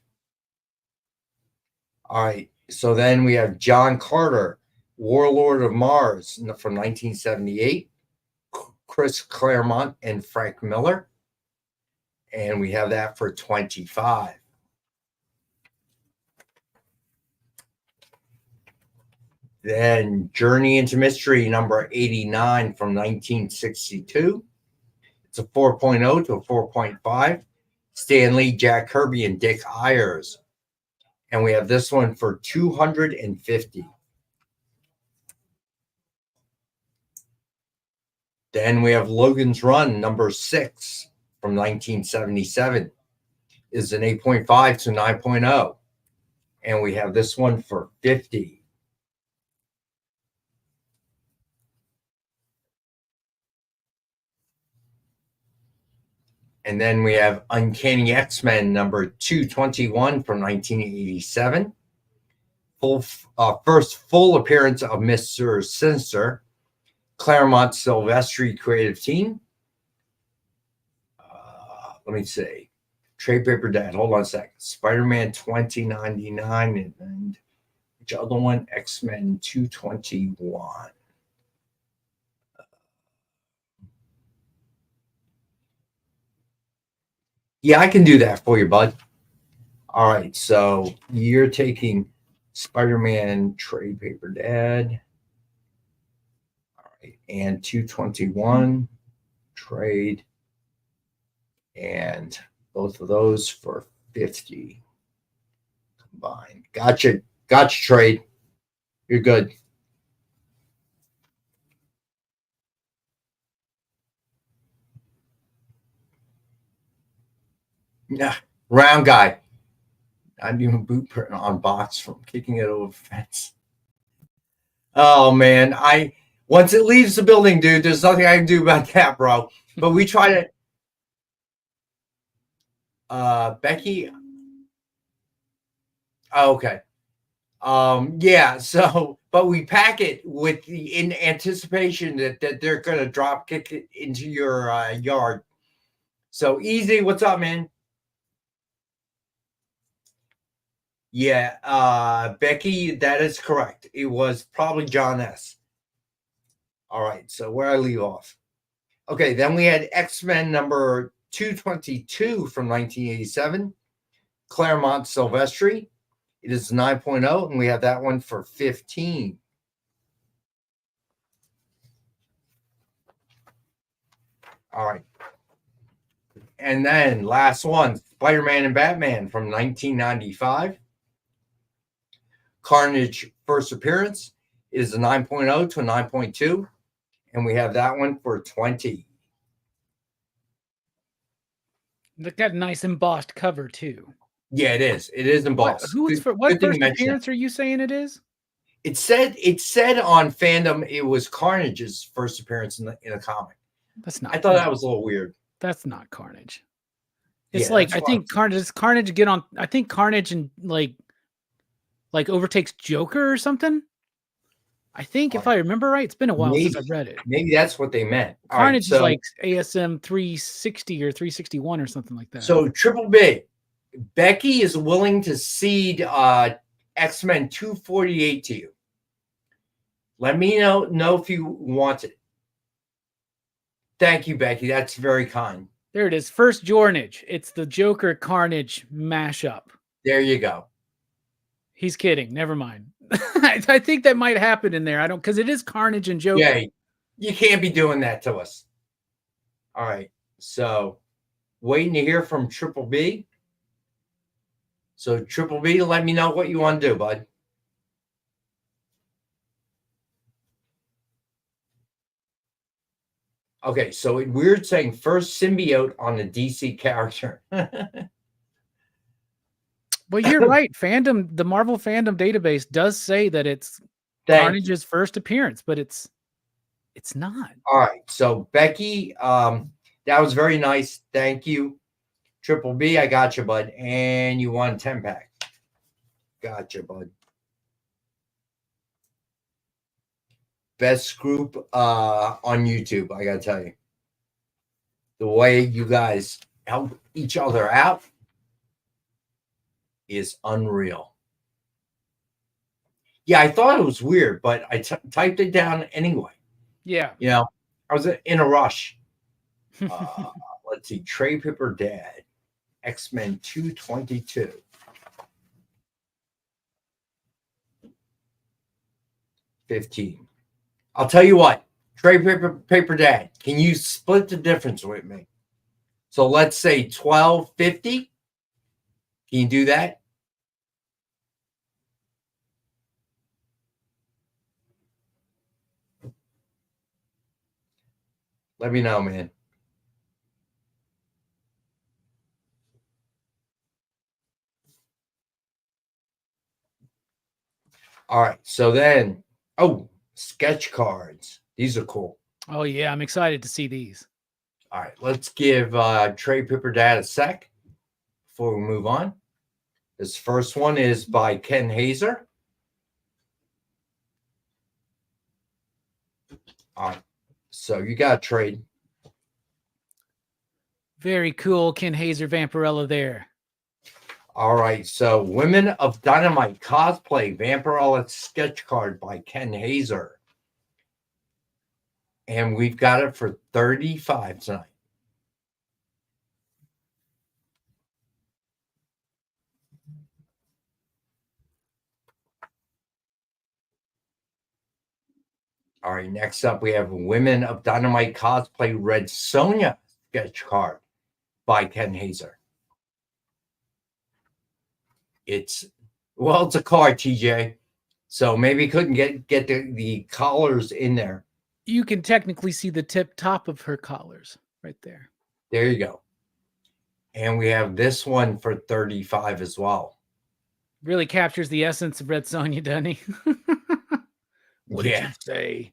All right. So then we have John Carter, Warlord of Mars from 1978. Chris Claremont and Frank Miller. And we have that for $25. Then Journey into Mystery #89 from 1962. It's a 4.0 to a 4.5. Stan Lee, Jack Kirby, and Dick Ayers. And we have this one for $250. Then we have Logan's Run #6 from 1977. Is an 8.5 to 9.0. And we have this one for $50. And then we have Uncanny X-Men #221 from 1987. First full appearance of Mr. Sinister. Claremont Silvestri creative team. Let me see. Trade Paper Dad. Hold on a second. Spider-Man 2099 and which other one? X-Men 221. Yeah, I can do that for you, bud. All right, so you're taking Spider-Man Trade Paper Dad. All right, and 221 trade. And both of those for $50 combined. Gotcha, trade. You're good. Yeah, round guy. I'm doing boot print on box from kicking it over the fence. Oh man, once it leaves the building, dude, there's nothing I can do about that, bro. But we try to. Becky. Oh, okay. Yeah. So, but we pack it in anticipation that they're gonna drop kick it into your yard. So easy. What's up, man? Yeah, Becky, that is correct. It was probably John S. All right, so where I leave off. Okay, then we had X-Men number 222 from 1987, Claremont Silvestri. It is 9.0, and we have that one for 15. All right. And then last one, Spider-Man and Batman from 1995. Carnage first appearance is a 9.0 to a 9.2. And we have that one for 20. Look at a nice embossed cover too. Yeah, it is. It is embossed. What first appearance are you saying it is? It said on Fandom it was Carnage's first appearance in a comic. That's not. I thought that was a little weird. That's not Carnage. It's like I think Carnage get on. I think Carnage and like overtakes Joker or something. I think if I remember right, it's been a while since I've read it. Maybe that's what they meant. Carnage is like ASM 360 or 361 or something like that. So Triple B, Becky is willing to cede X-Men 248 to you. Let me know if you want it. Thank you, Becky. That's very kind. There it is. First Jornage. It's the Joker Carnage mashup. There you go. He's kidding. Never mind. I think that might happen in there. Because it is Carnage and Joker. Yeah, you can't be doing that to us. All right. So, waiting to hear from Triple B. So, Triple B, let me know what you want to do, bud. Okay, so we're saying first symbiote on a DC character. Well, you're right. The Marvel fandom database does say that it's Carnage's first appearance, but it's not. All right. So Becky, that was very nice. Thank you. Triple B, I got you, bud. And you won 10-pack. Gotcha, bud. Best group on YouTube, I gotta tell you. The way you guys help each other out is unreal. Yeah, I thought it was weird, but I typed it down anyway. Yeah. You know, I was in a rush. Let's see. Trey Pipper Dad. X-Men 222. $15. I'll tell you what. Trey Paper Dad, can you split the difference with me? So let's say $12.50. Can you do that? Let me know, man. All right. So then, sketch cards. These are cool. Oh, yeah. I'm excited to see these. All right. Let's give Trey Pipper Dad a sec before we move on. This first one is by Ken Hazer. All right. So you got a trade. Very cool. Ken Hazer Vampirella there. All right. So Women of Dynamite Cosplay Vampirella sketch card by Ken Hazer. And we've got it for $35 tonight. All right, next up we have Women of Dynamite Cosplay Red Sonja sketch card by Ken Hazer. It's a card, TJ. So maybe couldn't get the collars in there. You can technically see the top of her collars right there. There you go. And we have this one for $35 as well. Really captures the essence of Red Sonja, doesn't he? What did you say?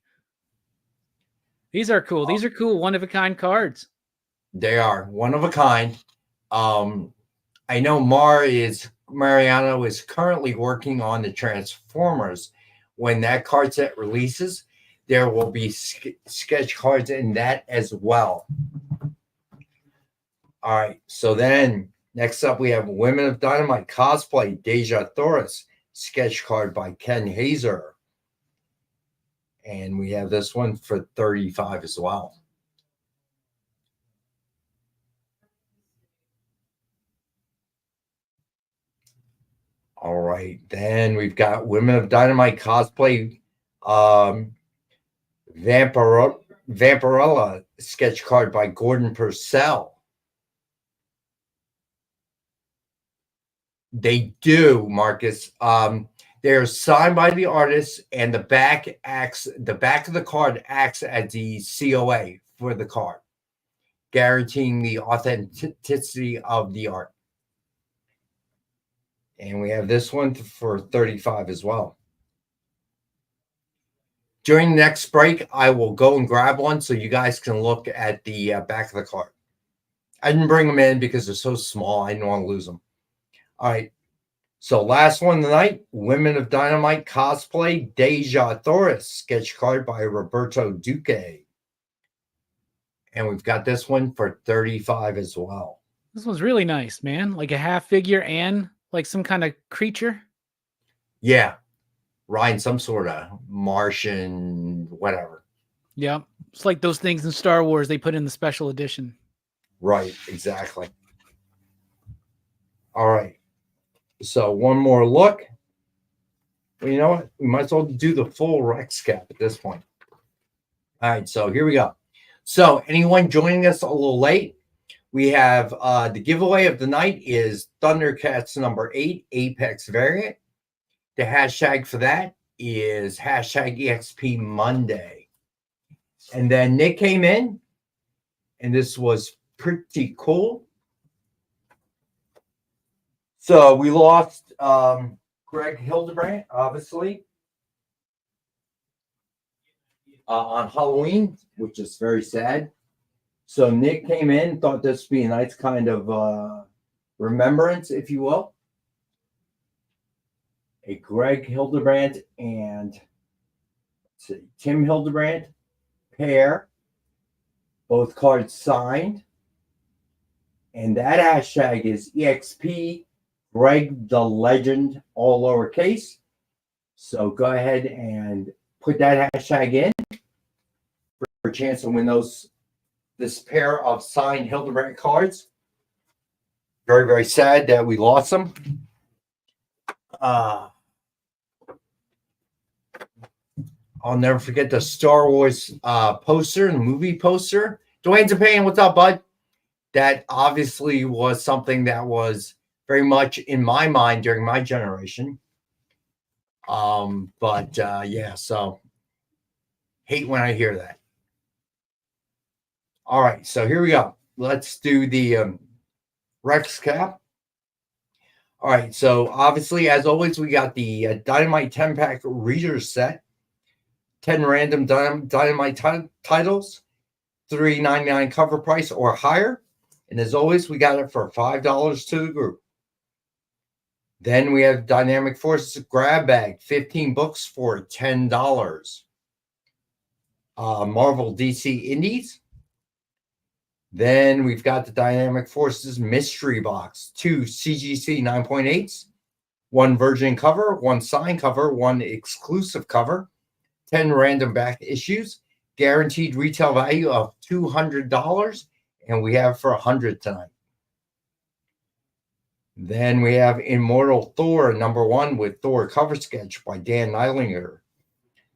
These are cool. These are cool one-of-a-kind cards. They are one of a kind. I know Mariano is currently working on the Transformers. When that card set releases, there will be sketch cards in that as well. All right. So then next up, we have Women of Dynamite Cosplay Deja Thoris sketch card by Ken Hazer. And we have this one for $35 as well. All right. Then we've got Women of Dynamite cosplay Vampirella sketch card by Gordon Purcell. They do, Marcus. They're signed by the artist, and the back of the card acts as the COA for the card, guaranteeing the authenticity of the art. And we have this one for $35 as well. During the next break, I will go and grab one so you guys can look at the back of the card. I didn't bring them in because they're so small. I didn't want to lose them. All right. So last one tonight, Women of Dynamite cosplay Deja Thoris sketch card by Roberto Duque. And we've got this one for $35 as well. This one's really nice, man. Like a half figure and like some kind of creature. Yeah. Riding some sort of Martian, whatever. Yeah. It's like those things in Star Wars they put in the special edition. Right. Exactly. All right. So one more look. Well, you know what? We might as well do the full Rex cap at this point. All right. So here we go. So anyone joining us a little late, we have the giveaway of the night is Thundercats number 8 Apex variant. The hashtag for that is hashtag EXP Monday. And then Nick came in, and this was pretty cool. So we lost Greg Hildebrandt, obviously, on Halloween, which is very sad. So Nick came in, thought this would be a nice kind of remembrance, if you will. A Greg Hildebrandt and let's see, Tim Hildebrandt pair, both cards signed. And that hashtag is EXP Greg the Legend, all lowercase. So go ahead and put that hashtag in for a chance to win this pair of signed Hildebrandt cards. Very, very sad that we lost them. I'll never forget the Star Wars poster, the movie poster. Dwayne Japan, what's up, bud? That obviously was something that was very much in my mind during my generation. Yeah, so hate when I hear that. All right, so here we go. Let's do the Rex cap. All right, so obviously, as always, we got the Dynamite 10-pack readers set. 10 random Dynamite titles, $3.99 cover price or higher. And as always, we got it for $5 to the group. Then we have Dynamic Forces grab bag, 15 books for $10. Marvel DC Indies. Then we've got the Dynamic Forces mystery box, 2 CGC 9.8s, 1 virgin cover, 1 signed cover, 1 exclusive cover, 10 random back issues, guaranteed retail value of $200, and we have for $100 tonight. Then we have Immortal Thor number 1 with Thor cover sketch by Dan Neilinger.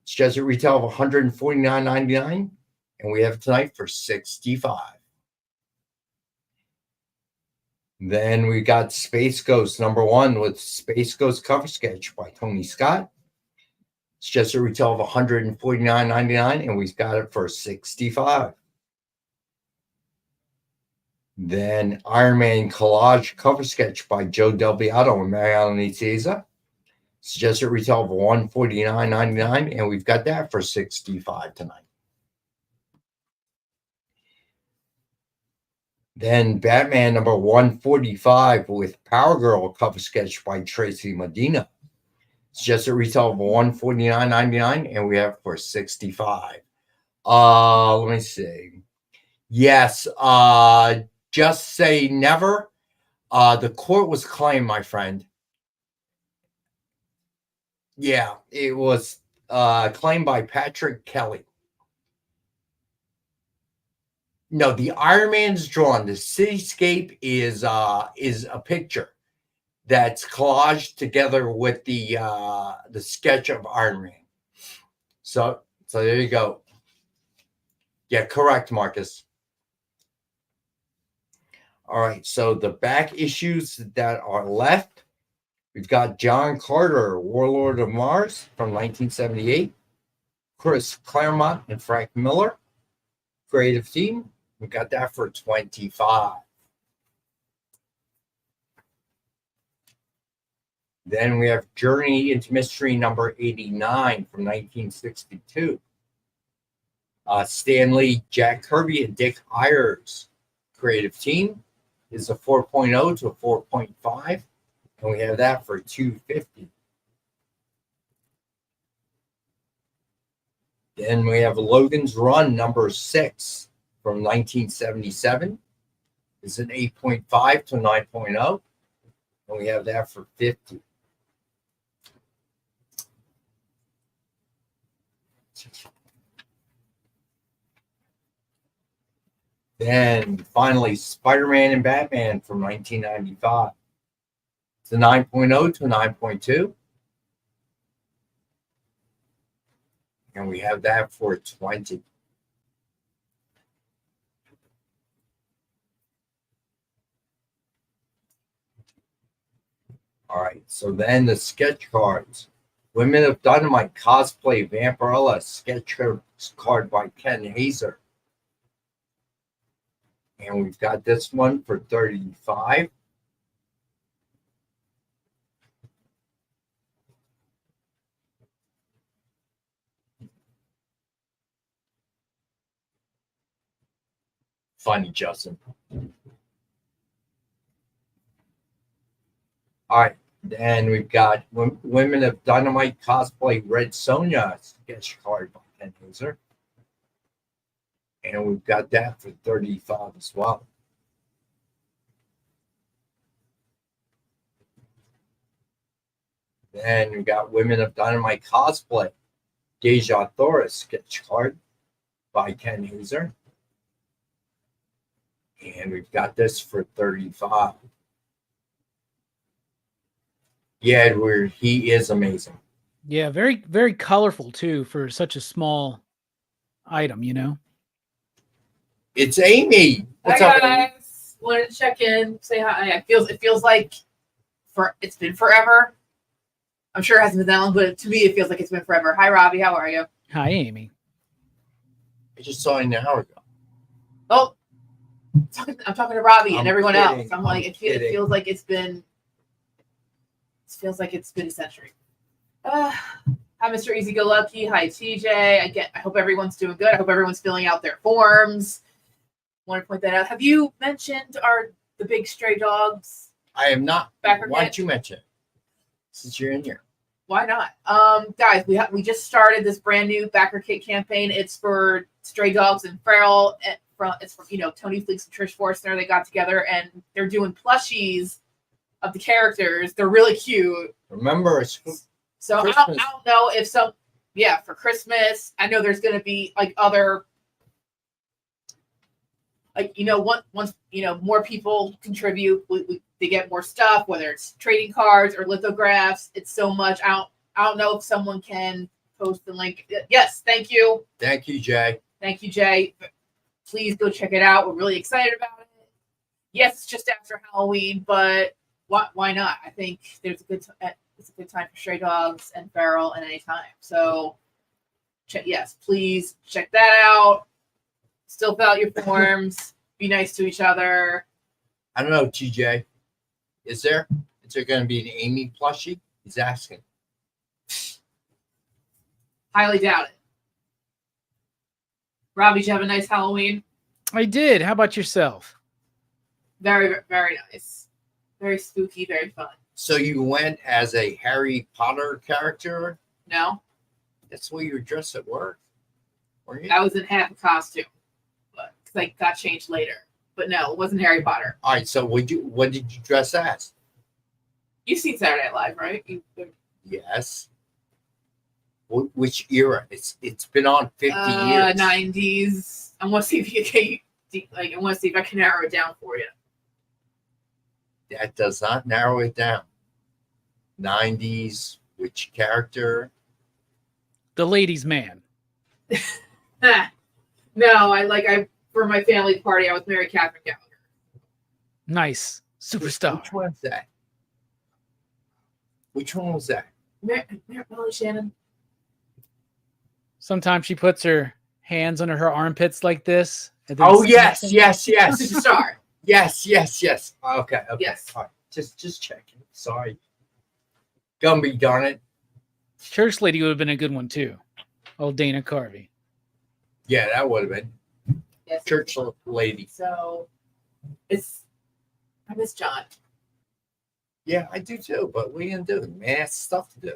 It's just a retail of $149.99, and we have it tonight for $65. Then we got Space Ghost number 1 with Space Ghost cover sketch by Tony Scott. It's just a retail of $149.99, and we've got it for $65. Then Iron Man collage cover sketch by Joe Del Beato and Mariano Nicieza. Suggested retail of $149.99, and we've got that for $65 tonight. Then Batman number 145 with Power Girl cover sketch by Tracy Medina. Suggested retail of $149.99, and we have for $65. Let me see. Yes, Just Say Never. The court was claimed, my friend. Yeah, it was claimed by Patrick Kelly. No, the Iron Man's drawn. The cityscape is a picture. that's collaged together with the sketch of Iron Man. So there you go. Yeah, correct, Marcus. All right, so the back issues that are left, we've got John Carter, Warlord of Mars from 1978, Chris Claremont and Frank Miller, creative team. We got that for $25. Then we have Journey into Mystery number 89 from 1962. Stan Lee, Jack Kirby, and Dick Ayers, creative team, is a 4.0 to a 4.5, and we have that for $250. Then we have Logan's Run number 6 from 1977. It's an 8.5 to 9.0, and we have that for $50. Then finally, Spider-Man and Batman from 1995. It's a 9.0 to a 9.2. And we have that for $20. All right, so then the sketch cards. Women of Dynamite cosplay Vampirella sketch card by Ken Hazer. And we've got this one for $35. Funny, Justin. All right. Then we've got Women of Dynamite cosplay Red Sonja sketch card by Ken Hazer. And we've got that for $35 as well. Then we got Women of Dynamite cosplay Deja Thoris sketch card by Ken Hazer. And we've got this for $35. Yeah, he is amazing. Yeah, very, very colorful too for such a small item, you know. It's Amy. What's hi up, guys. Amy? Wanted to check in, say hi. It feels like it's been forever. I'm sure it hasn't been that long, but to me it feels like it's been forever. Hi Robbie, how are you? Hi Amy. I just saw you an hour ago. Oh, I'm talking to Robbie and I'm everyone kidding. else. I'm like, it feels like it's been. It feels like it's been a century. Hi, Mr. Easy Go Lucky. Hi, TJ. I hope everyone's doing good. I hope everyone's filling out their forms. Want to point that out. Have you mentioned the big stray dogs? I am not. Backer Why kit? don't you mention it? Since you're in here. Why not? Guys, we just started this brand new backer kit campaign. It's for Stray Dogs and Feral. It's for Tony Fleeks and Trish Forstner. They got together and they're doing plushies of the characters. They're really cute. Remember, it's so I don't know if for Christmas. I know there's going to be like other. Once more people contribute, they get more stuff, whether it's trading cards or lithographs. It's so much. I don't know if someone can post the link. Yes, thank you. Thank you, Jay. Thank you, Jay. Please go check it out. We're really excited about it. Yes, it's just after Halloween, but why not? I think it's a good time for Stray Dogs and Feral at any time. So, please check that out. Still fill out your forms. Be nice to each other. I don't know, TJ. Is there going to be an Amy plushie? He's asking. Highly doubt it. Robbie, did you have a nice Halloween? I did. How about yourself? Very, very nice. Very spooky, very fun. So you went as a Harry Potter character? No. That's the way you were dressed at work, weren't you? I was in half a costume. Because I got changed later. But no, it wasn't Harry Potter. All right, so what did you dress as? You've seen Saturday Night Live, right? Yes. Which era? It's been on 50 years. 90s. I want to see if I can narrow it down for you. That does not narrow it down. 90s. Which character? The ladies' man. No, I for my family party, I was Mary Catherine Gallagher. Nice. Superstar. Which one's that? Which one was that? Molly Shannon. Sometimes she puts her hands under her armpits like this. And then Oh, yes. Superstar. Yes. Okay. Yes. All right. Just checking. Sorry. Gumby, darn it. Church lady would have been a good one too. Old Dana Carvey. Yeah, that would have been. Yes. Church lady. So I miss John. Yeah, I do too, but what are you gonna do? Man, that's stuff to do.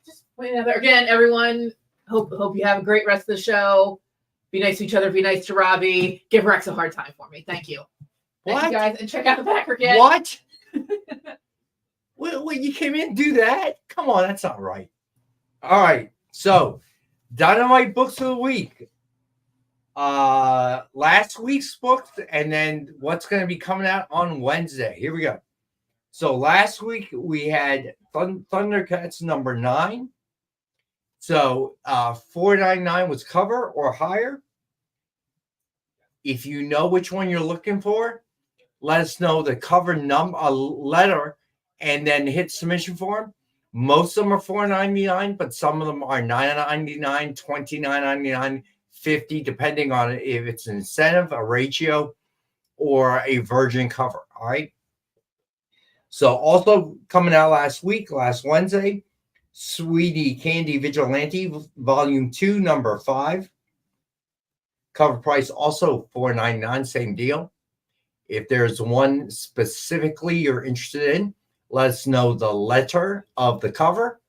Just point another again, everyone. Hope you have a great rest of the show. Be nice to each other. Be nice to Robbie. Give Rex a hard time for me. Thank you. What? Thank you guys, and check out the back again. What? Well, you came in and do that? Come on, that's not right. All right, so Dynamite Books of the Week. Last week's books, and then what's going to be coming out on Wednesday. Here we go. So last week we had Thundercats number 9. So $4.99 was cover or higher. If you know which one you're looking for, let us know the cover number, a letter, and then hit submission form. Most of them are $4.99, but some of them are $9.99, $29.99, $50, depending on if it's an incentive, a ratio, or a virgin cover. All right. So also coming out last Wednesday, Sweetie Candy Vigilante, Volume 2, Number 5. Cover price also $4.99, same deal. If there's one specifically you're interested in, let us know the letter of the cover,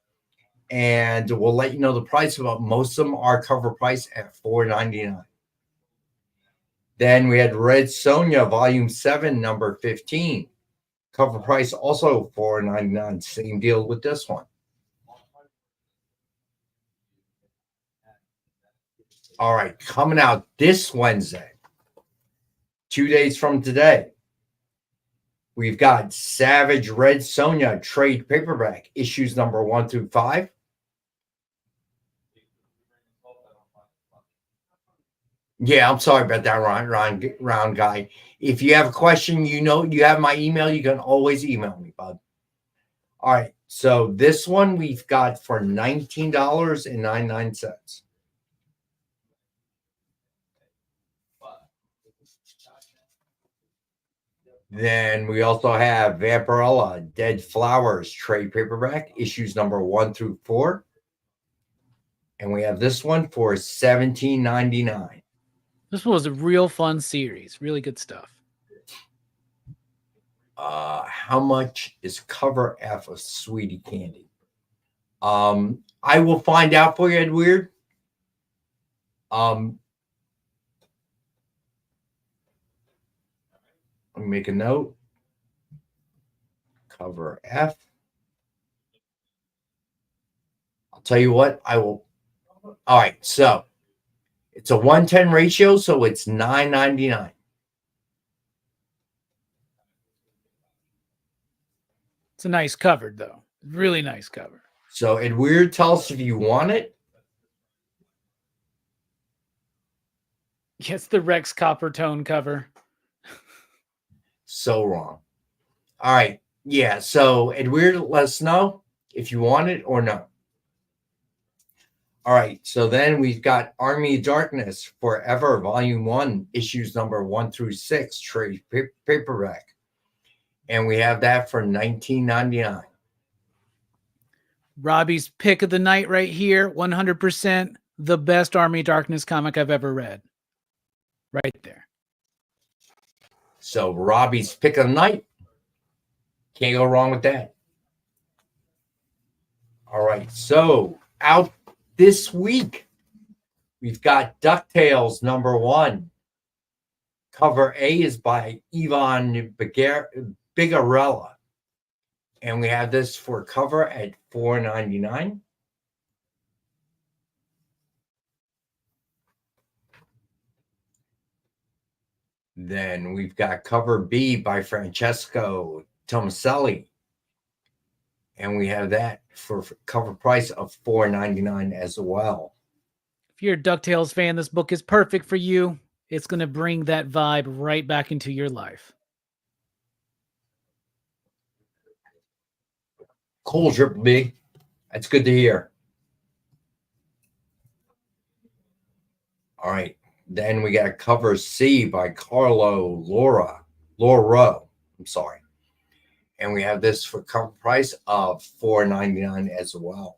and we'll let you know the price. But most of them are cover price at $4.99. Then we had Red Sonja, Volume 7, Number 15. Cover price also $4.99. Same deal with this one. All right, coming out this Wednesday, 2 days from today, we've got Savage Red Sonja trade paperback, issues number 1 through 5. Yeah, I'm sorry about that, round guy. If you have a question, you have my email. You can always email me, bud. All right, so this one we've got for $19.99. Then we also have Vampirella Dead Flowers trade paperback, issues number 1 through 4. And we have this one for $17.99. This one was a real fun series. Really good stuff. How much is cover F of Sweetie Candy? I will find out for you, Ed Weird. Let me make a note. Cover F. I'll tell you what, I will. All right, so it's a 1:10 ratio, so it's $9.99. It's a nice cover, though. Really nice cover. So Ed Weird, tell us if you want it. It's the Rex Coppertone cover. So wrong. All right. Yeah. So Ed Weird, let us know if you want it or no. All right. So then we've got Army of Darkness Forever, Volume 1, issues number 1 through 6, trade paperback. And we have that for $19.99. Robbie's pick of the night right here. 100% the best Army of Darkness comic I've ever read. Right there. So Robbie's pick of the night. Can't go wrong with that. All right. So out this week, we've got DuckTales number 1. Cover A is by Yvonne Bigarella. And we have this for cover at $4.99. Then we've got cover B by Francesco Tomaselli. And we have that for cover price of $4.99 as well. If you're a DuckTales fan, this book is perfect for you. It's going to bring that vibe right back into your life. Cool, Triple B. That's good to hear. All right. Then we got cover C by Laura. I'm sorry. And we have this for cover price of $4.99 as well.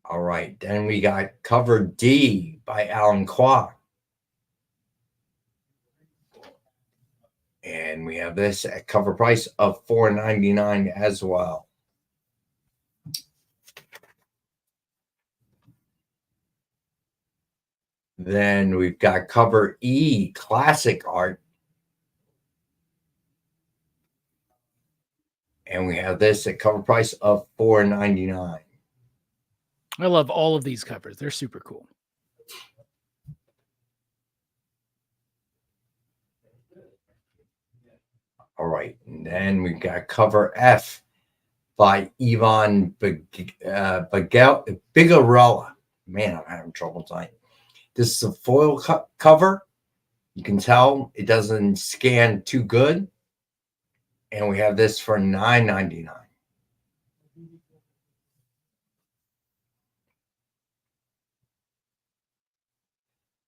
All right. Then we got cover D by Alan Kwok. And we have this at cover price of $4.99 as well. Then we've got cover E, classic art. And we have this at cover price of $4.99. I love all of these covers. They're super cool. All right. And then we've got cover F by Ivan Bigarella. Man, I'm having trouble tonight. This is a foil cover. You can tell it doesn't scan too good. And we have this for $9.99.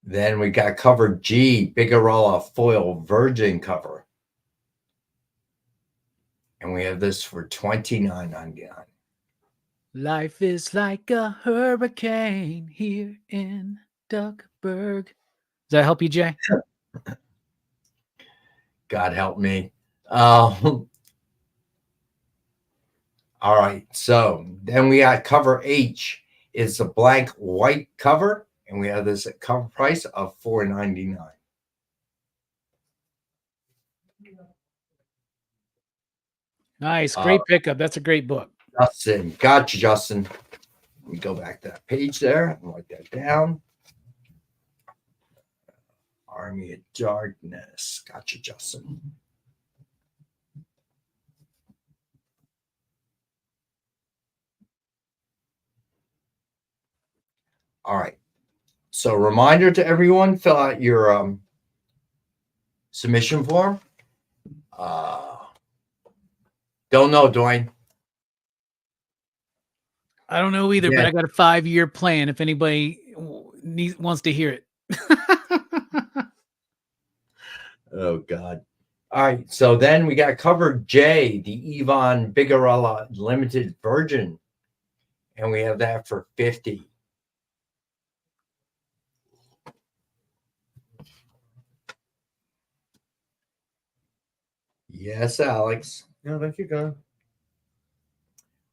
Then we got cover G, Bigarella foil virgin cover. And we have this for $29.99. Life is like a hurricane here in Duckburg. Does that help you, Jay? God help me. All right. So then we got cover H. It's a blank white cover. And we have this at cover price of $4.99. Nice. Great pickup. That's a great book. Justin. Gotcha, Justin. Let me go back to that page there and write that down. Army of Darkness. Gotcha, Justin. All right. So reminder to everyone, fill out your submission form. Don't know, Dwayne. I don't know either, but I got a 5-year plan if anybody wants to hear it. Oh, God. All right. So then we got cover J, the Ivan Bigarella limited virgin. And we have that for $50. Yes, Alex. No, thank you, God.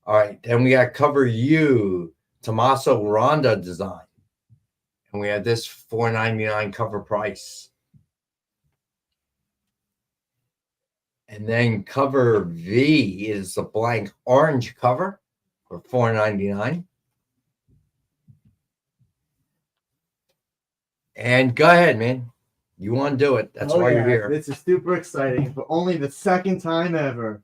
All right. Then we got cover U, Tommaso Ronda design. And we have this $4.99 cover price. And then cover V is the blank orange cover for $4.99. And go ahead, man. You want to do it. That's why you're here. This is super exciting. For only the second time ever,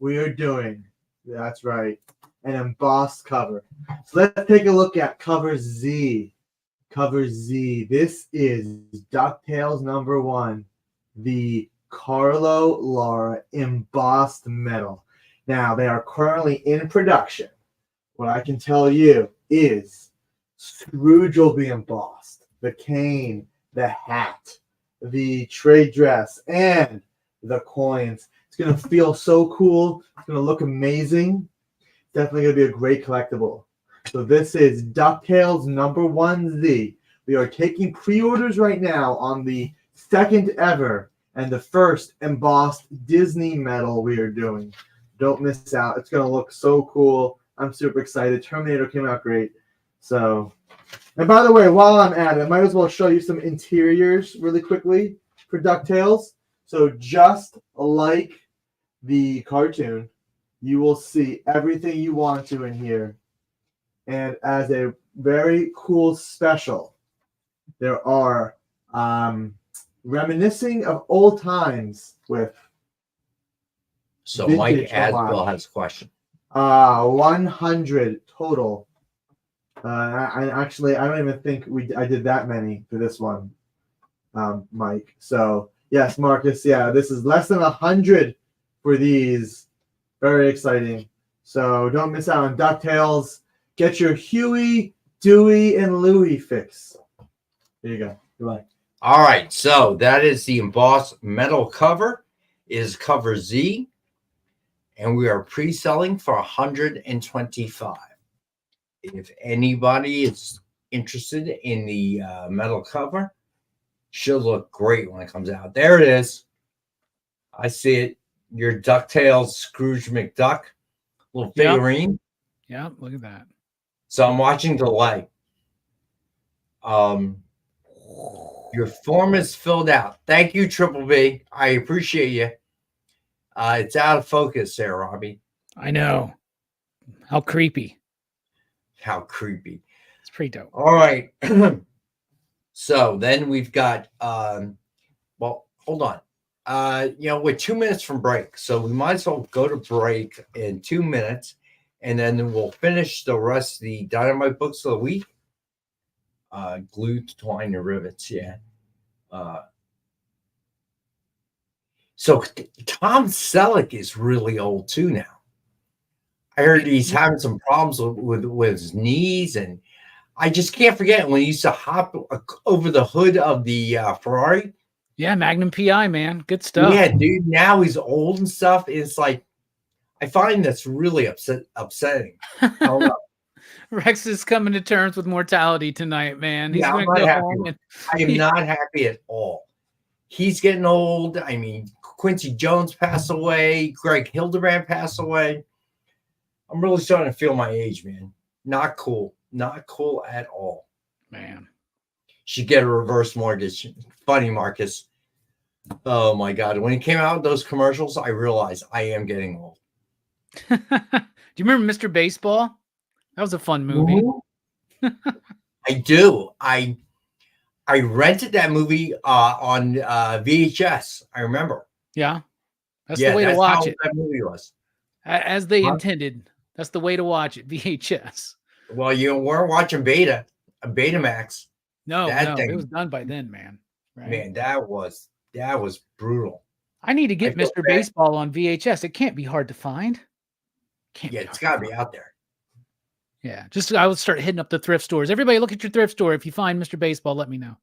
we are doing, that's right, an embossed cover. So let's take a look at cover Z. Cover Z. This is DuckTales #1, the Carlo Lara embossed metal. Now, they are currently in production. What I can tell you is Scrooge will be embossed. The cane, the hat, the trade dress, and the coins. It's going to feel so cool. It's going to look amazing. Definitely going to be a great collectible. So this is DuckTales #1Z. We are taking pre-orders right now on the second ever and the first embossed Disney metal we are doing. Don't miss out. It's going to look so cool. I'm super excited. Terminator came out great. So, and by the way, while I'm at it, I might as well show you some interiors really quickly for DuckTales. So just like the cartoon, you will see everything you want to in here. And as a very cool special, there are reminiscing of old times with. So vintage Mike Asbill homage. has a question. 100 total. And actually, I don't even think I did that many for this one, Mike. So yes, Marcus. Yeah, this is less than 100 for these. Very exciting. So don't miss out on DuckTales. Get your Huey, Dewey, and Louie fix. There you go. Goodbye. All right, so that is the embossed metal cover. Is cover Z, and we are pre-selling for $125. If anybody is interested in the metal cover, should look great when it comes out. There it is. I see it. Your DuckTales Scrooge McDuck little figurine. Yeah, look at that. So I'm watching delay. Your form is filled out. Thank you, Triple B. I appreciate you. It's out of focus there, Robbie. I know. How creepy. How creepy. It's pretty dope. All right. So then we've got well, hold on. We're 2 minutes from break. So we might as well go to break in 2 minutes, and then we'll finish the rest of the Dynamite books of the week. Glue, twine, and rivets, yeah. So Tom Selleck is really old too now. I heard he's having some problems with his knees, and I just can't forget when he used to hop over the hood of the Ferrari. Yeah, Magnum PI, man. Good stuff. Yeah, dude. Now he's old and stuff. It's like, I find that's really upsetting. I don't know. Rex is coming to terms with mortality tonight, man. He's I'm gonna not go happy. home and I am not happy at all. He's getting old. I mean, Quincy Jones passed away. Greg Hildebrand passed away. I'm really starting to feel my age, man. Not cool. Not cool at all. Man. Should get a reverse mortgage. Funny, Marcus. Oh, my God. When he came out with those commercials, I realized I am getting old. Do you remember Mr. Baseball? That was a fun movie. I do. I rented that movie on VHS. I remember. Yeah. That's the way to watch it. That movie was. As they intended. That's the way to watch it. VHS. Well, you weren't watching Betamax. No, it was done by then, man. Right? Man, that was brutal. I need to get Mr. Baseball on VHS. It can't be hard to find. It's got to be out there. Yeah, I would start hitting up the thrift stores. Everybody, look at your thrift store. If you find Mr. Baseball, let me know.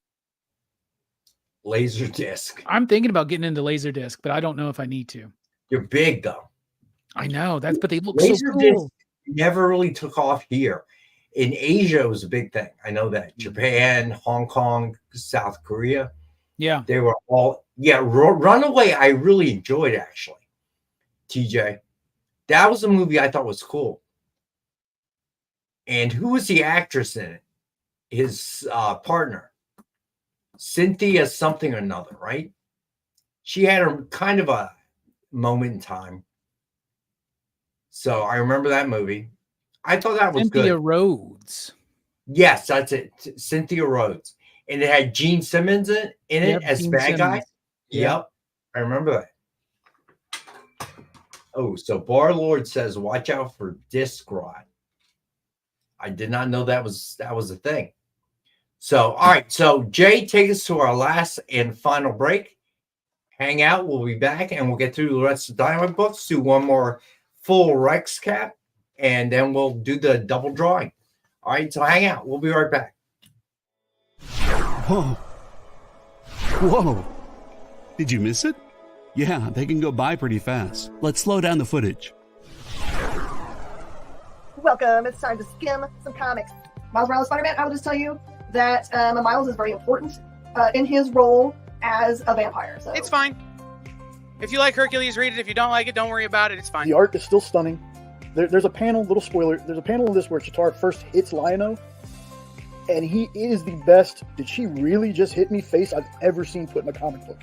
Laserdisc. I'm thinking about getting into Laserdisc, but I don't know if I need to. You're big though. I know but they look Laserdisc so cool. Never really took off here. In Asia, it was a big thing. I know that. Japan, Hong Kong, South Korea. Yeah. They were all, Runaway, I really enjoyed, actually. TJ. That was a movie I thought was cool. And who was the actress in it? His partner. Cynthia something or another, right? She had a kind of a moment in time. So I remember that movie. I thought that was Cynthia good. Rhodes. Yes, that's it. Cynthia Rhodes. And it had Gene Simmons in it as Gene bad Simmons. guy. Yep. I remember that. Oh, so Bar Lord says, watch out for disc rot. I did not know that was a thing. So, all right. So Jay, take us to our last and final break. Hang out. We'll be back and we'll get through the rest of the Dynamite books, do one more full Rex cap, and then we'll do the double drawing. All right. So hang out. We'll be right back. Whoa. Whoa. Did you miss it? Yeah, they can go by pretty fast. Let's slow down the footage. Welcome. It's time to skim some comics. Miles Morales Spider-Man, I will just tell you that Miles is very important in his role as a vampire. So It's fine. If you like Hercules, read it. If you don't like it, don't worry about it. It's fine. The art is still stunning. There's a panel, little spoiler, there's a panel in this where Chitauri first hits Lion-O, and he is the best "did she really just hit me" face I've ever seen put in a comic book.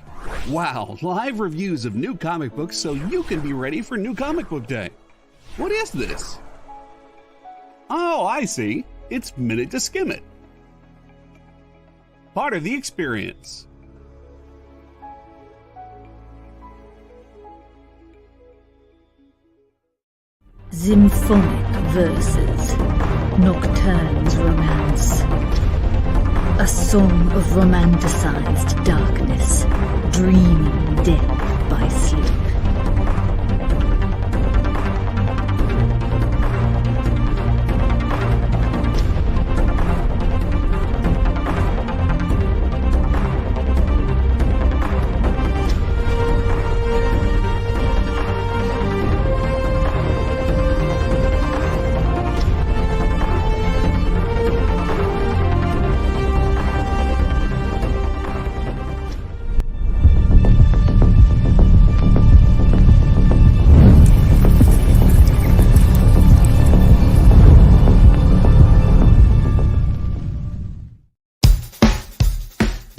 Wow, live reviews of new comic books so you can be ready for New Comic Book Day. What is this? Oh, I see. It's Minute to Skim It. Part of the experience. Symphonic verses, Nocturne's romance. A song of romanticized darkness, dreaming death by sleep.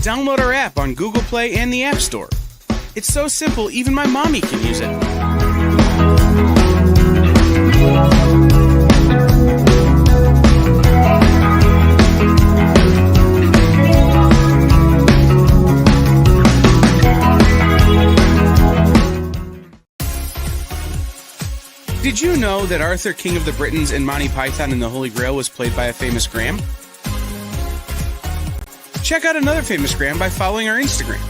Download our app on Google Play and the App Store. It's so simple, even my mommy can use it. Did you know that Arthur, King of the Britons, and Monty Python and the Holy Grail was played by a famous Graham? Check out another famous Graham by following our Instagram.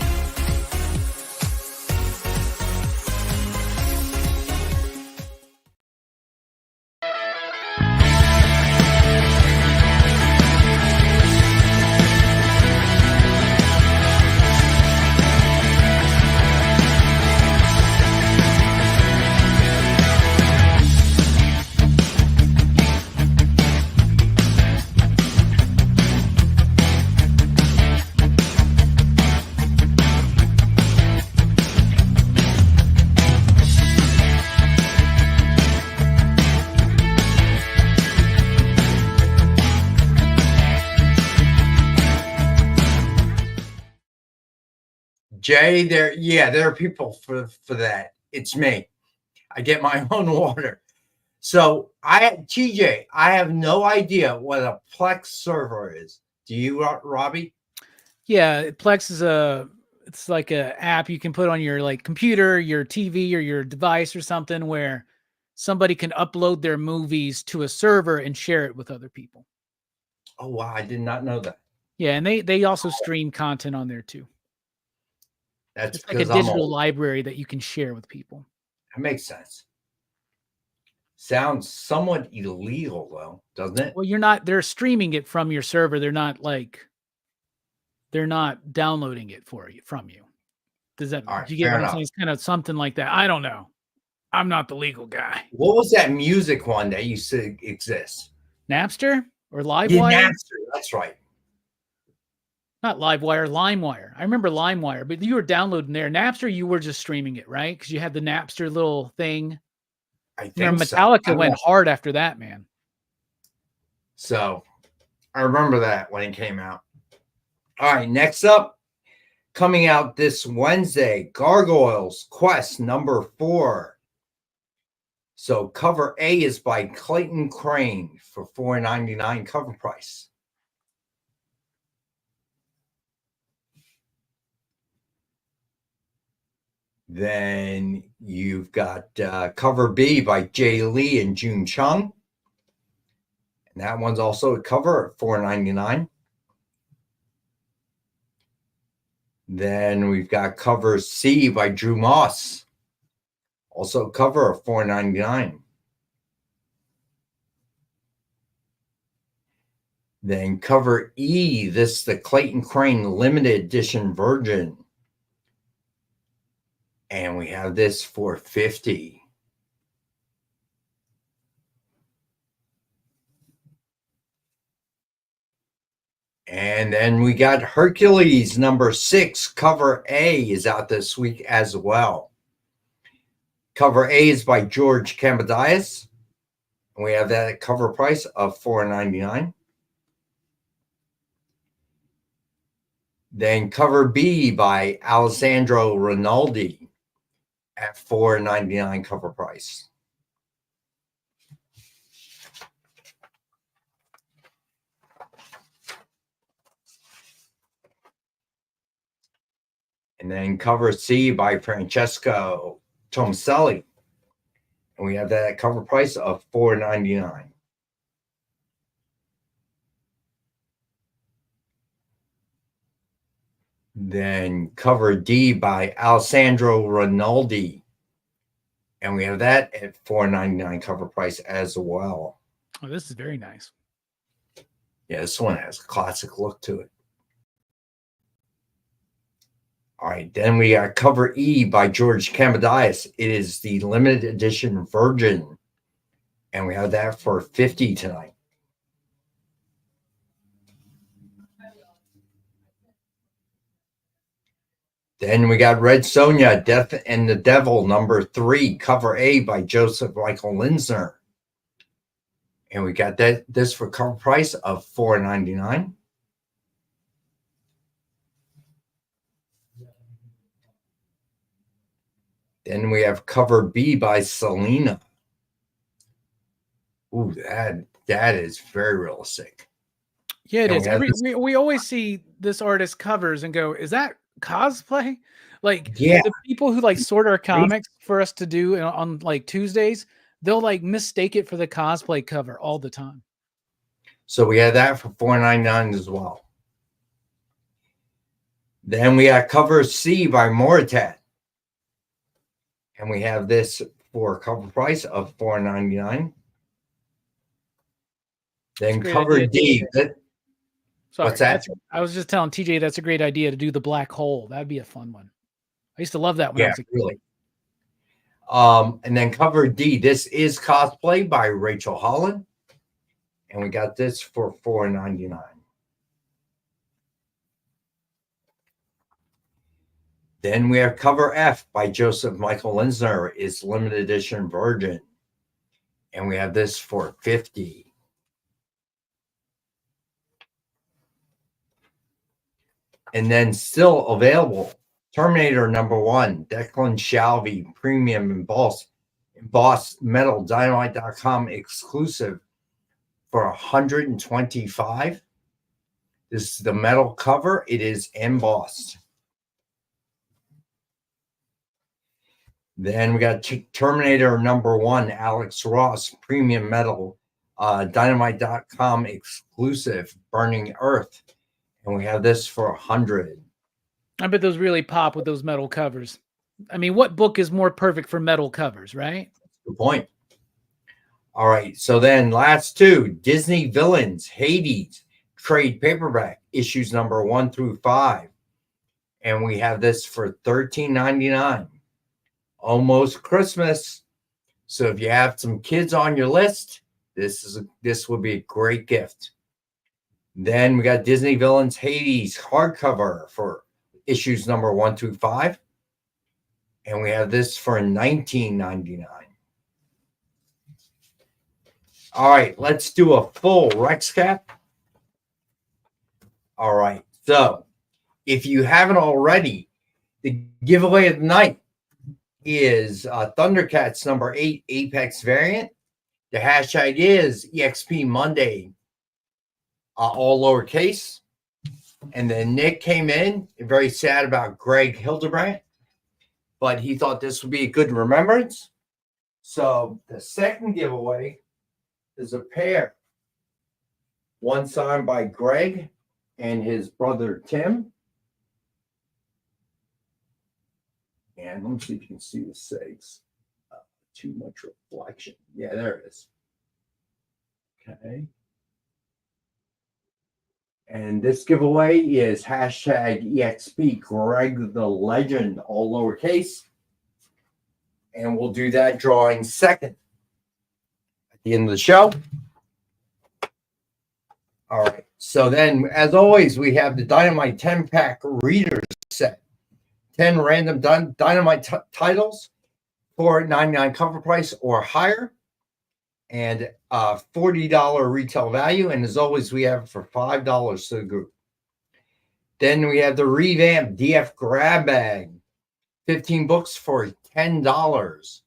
Jay, there are people for that. It's me. I get my own water. So TJ, I have no idea what a Plex server is. Do you, Robbie? Yeah, Plex is it's like a app you can put on your like computer, your TV, or your device or something where somebody can upload their movies to a server and share it with other people. Oh wow, I did not know that. Yeah, and they also stream content on there too. That's it's like a digital library that you can share with people. That makes sense. Sounds somewhat illegal though, doesn't it? Well, they're streaming it from your server. They're not downloading it from you. Do you get what I'm saying? It's kind of something like that. I don't know. I'm not the legal guy. What was that music one that used to exist? Napster or LiveWire? Yeah, Napster. That's right. Not LiveWire, LimeWire. I remember LimeWire, but you were downloading there. Napster, you were just streaming it, right? Because you had the Napster little thing. I think Metallica went hard after that, man. So I remember that when it came out. All right, next up, coming out this Wednesday, Gargoyles Quest number 4. So cover A is by Clayton Crane for $4.99 cover price. Then you've got cover B by Jay Lee and June Chung. And that one's also a cover at $4.99. Then we've got cover C by Drew Moss. Also cover of $4.99. Then cover E, this is the Clayton Crane limited edition version. And we have this for $50. And then we got Hercules number 6. Cover A is out this week as well. Cover A is by George Campadias. And we have that at cover price of $4.99. Then cover B by Alessandro Rinaldi at $4.99 cover price. And then cover C by Francesco Tomaselli And we have that at cover price of $4.99. Then cover D by Alessandro Rinaldi. And we have that at $4.99 cover price as well. Oh, this is very nice. Yeah, this one has a classic look to it. All right, then we got cover E by George Kamadias. It is the limited edition Virgin. And we have that for $50 tonight. Then we got Red Sonja, Death and the Devil, #3, cover A by Joseph Michael Linsner. And we got this for cover price of $4.99. Then we have cover B by Selena. Ooh, that is very realistic. Yeah, it And is. We always see this artist covers and go, is that cosplay? Like, yeah, the people who like sort our comics for us to do on like Tuesdays, they'll like mistake it for the cosplay cover all the time. So we have that for $4.99 as well. Then we got cover C by Moritat. And we have this for a cover price of $4.99. Then cover D. Sorry, What's that? I was just telling TJ that's a great idea to do the black hole. That'd be a fun one. I used to love that when I was a kid. Really. And then cover D. This is Cosplay by Rachel Holland. And we got this for $4.99. Then we have cover F by Joseph Michael Linsner. It's limited edition Virgin. And we have this for $50. And then still available, Terminator #1, Declan Shalvey, premium embossed metal, Dynamite.com exclusive for $125. This is the metal cover. It is embossed. Then we got Terminator #1, Alex Ross, premium metal, Dynamite.com exclusive, Burning Earth. And we have this for $100. I bet those really pop with those metal covers. I mean, what book is more perfect for metal covers, right? Good point. All right. So then last two, Disney Villains, Hades, trade paperback, issues #1 through 5. And we have this for $13.99. Almost Christmas. So if you have some kids on your list, this would be a great gift. Then we got Disney Villains Hades hardcover for issues #1 through 5. And we have this for $19.99. All right, let's do a full Rex cap. All right, so if you haven't already, the giveaway of the night is Thundercats #8 Apex variant. The hashtag is EXP Monday. All lowercase. And then Nick came in, very sad about Greg Hildebrandt, but he thought this would be a good remembrance. So the second giveaway is a pair. One signed by Greg and his brother Tim. And let me see if you can see the segs. Too much reflection. Yeah, there it is. Okay. And this giveaway is hashtag EXP Greg the Legend, all lowercase. And we'll do that drawing second at the end of the show. All right. So then, as always, we have the Dynamite 10-pack readers set. 10 random Dynamite titles for $99 cover price or higher. And $40 retail value. And as always, we have it for $5 to the group. Then we have the revamped DF grab bag. 15 books for $10.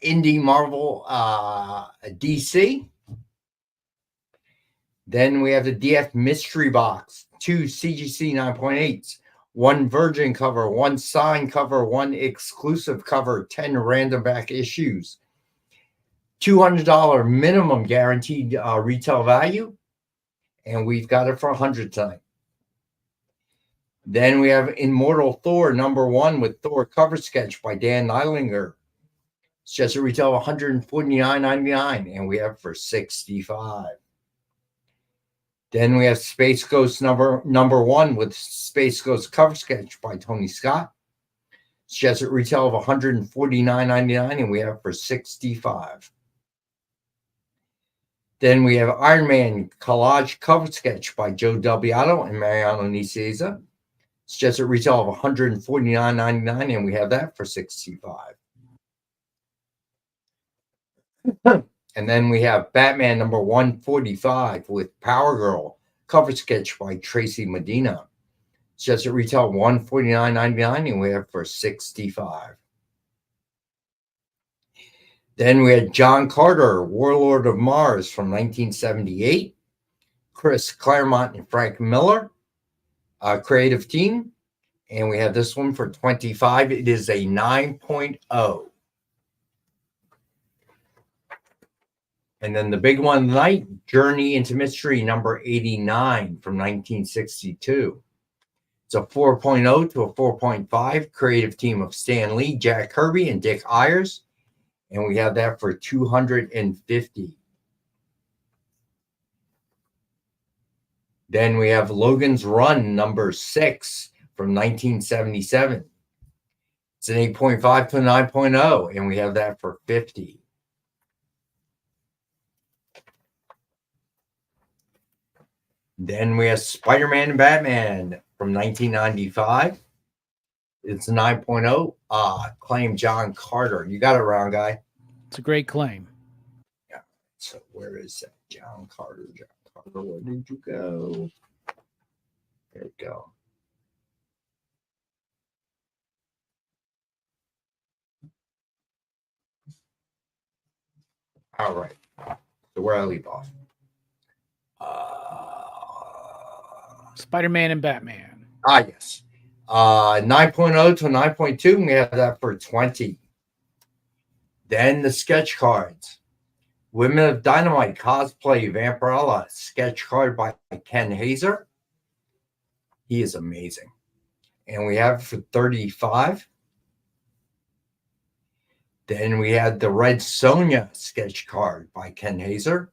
Indie Marvel DC. Then we have the DF mystery box. 2 CGC 9.8s. one virgin cover, one signed cover, one exclusive cover, 10 random back issues, $200 minimum guaranteed retail value, and we've got it for $100 tonight. Then we have Immortal Thor #1 with Thor cover sketch by Dan Neilinger. It's just a retail of $149.99, and we have it for $65. Then we have Space Ghost #1 with Space Ghost cover sketch by Tony Scott. It's just a retail of $149.99, and we have it for $65. Then we have Iron Man collage cover sketch by Joe Delbiato and Mariano Nicieza. It's just a retail of $149.99, and we have that for $65. And then we have Batman #145 with Power Girl cover sketch by Tracy Medina. It's just a retail of $149.99, and we have for $65. Then we had John Carter, Warlord of Mars from 1978. Chris Claremont and Frank Miller, creative team. And we have this one for $25. It is a 9.0. And then the big one tonight, Journey into Mystery #89 from 1962. It's a 4.0 to a 4.5, creative team of Stan Lee, Jack Kirby, and Dick Ayers. And we have that for $250. Then we have Logan's Run #6 from 1977. It's an 8.5 to a 9.0, and we have that for $50. Then we have Spider-Man and Batman from 1995. It's a 9.0. Claim John Carter. You got it, round guy. It's a great claim. Yeah. So where is that? John Carter. John Carter, where did you go? There we go. All right. So where I leave off. Spider-Man and Batman. Yes. 9.0 to 9.2. We have that for $20. Then the sketch cards. Women of Dynamite cosplay Vampirella sketch card by Ken Hazer. He is amazing. And we have it for $35. Then we had the Red Sonja sketch card by Ken Hazer.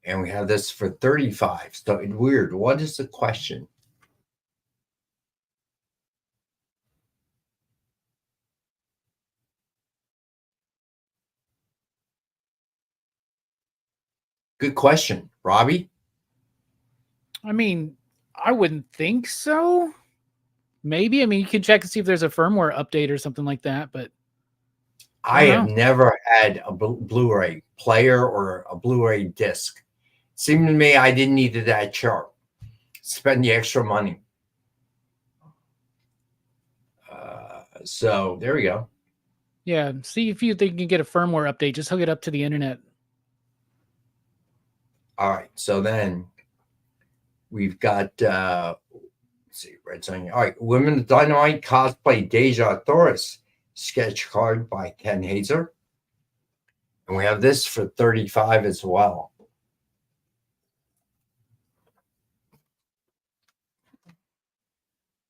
And we have this for $35. So weird. What is the question? Good question, Robbie. I mean, I wouldn't think so. Maybe. I mean, you can check and see if there's a firmware update or something like that, but I have never had a Blu-ray player or a Blu-ray disc. Seemed to me I didn't need it that sharp. Spend the extra money. So there we go. Yeah, see if you think you can get a firmware update. Just hook it up to the internet. All right. So then we've got let's see, Red Sonja. All right, Women of Dynamite cosplay Deja Thoris sketch card by Ken Hazer. And we have this for $35 as well.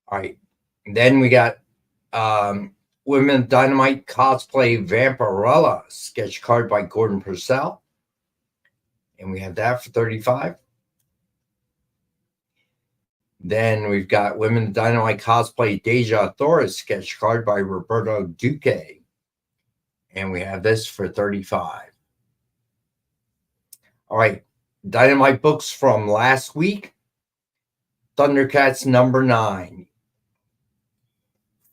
All right. Then we got Women of Dynamite cosplay Vampirella sketch card by Gordon Purcell. And we have that for $35. Then we've got Women of Dynamite cosplay Deja Thoris sketch card by Roberto Duque. And we have this for $35. All right. Dynamite books from last week. Thundercats #9.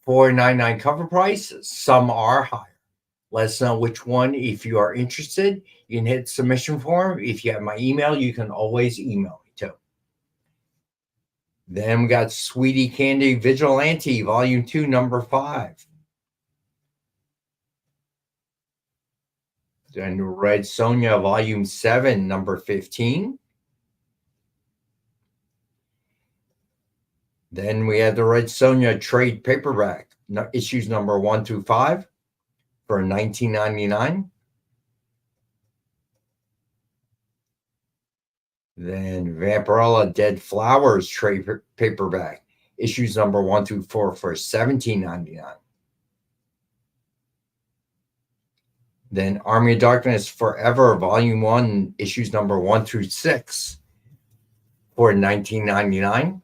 $4.99 cover price. Some are higher. Let us know which one. If you are interested, you can hit submission form. If you have my email, you can always email me too. Then we got Sweetie Candy Vigilante, Volume 2, #5. Then Red Sonja, Volume 7, #15. Then we had the Red Sonja trade paperback, issues number 1 through 5 for $19.99. Then Vampirella Dead Flowers trade paperback, issues number 1 through 4 for $17.99. Then Army of Darkness Forever, Volume 1, issues number 1 through 6 for $19.99.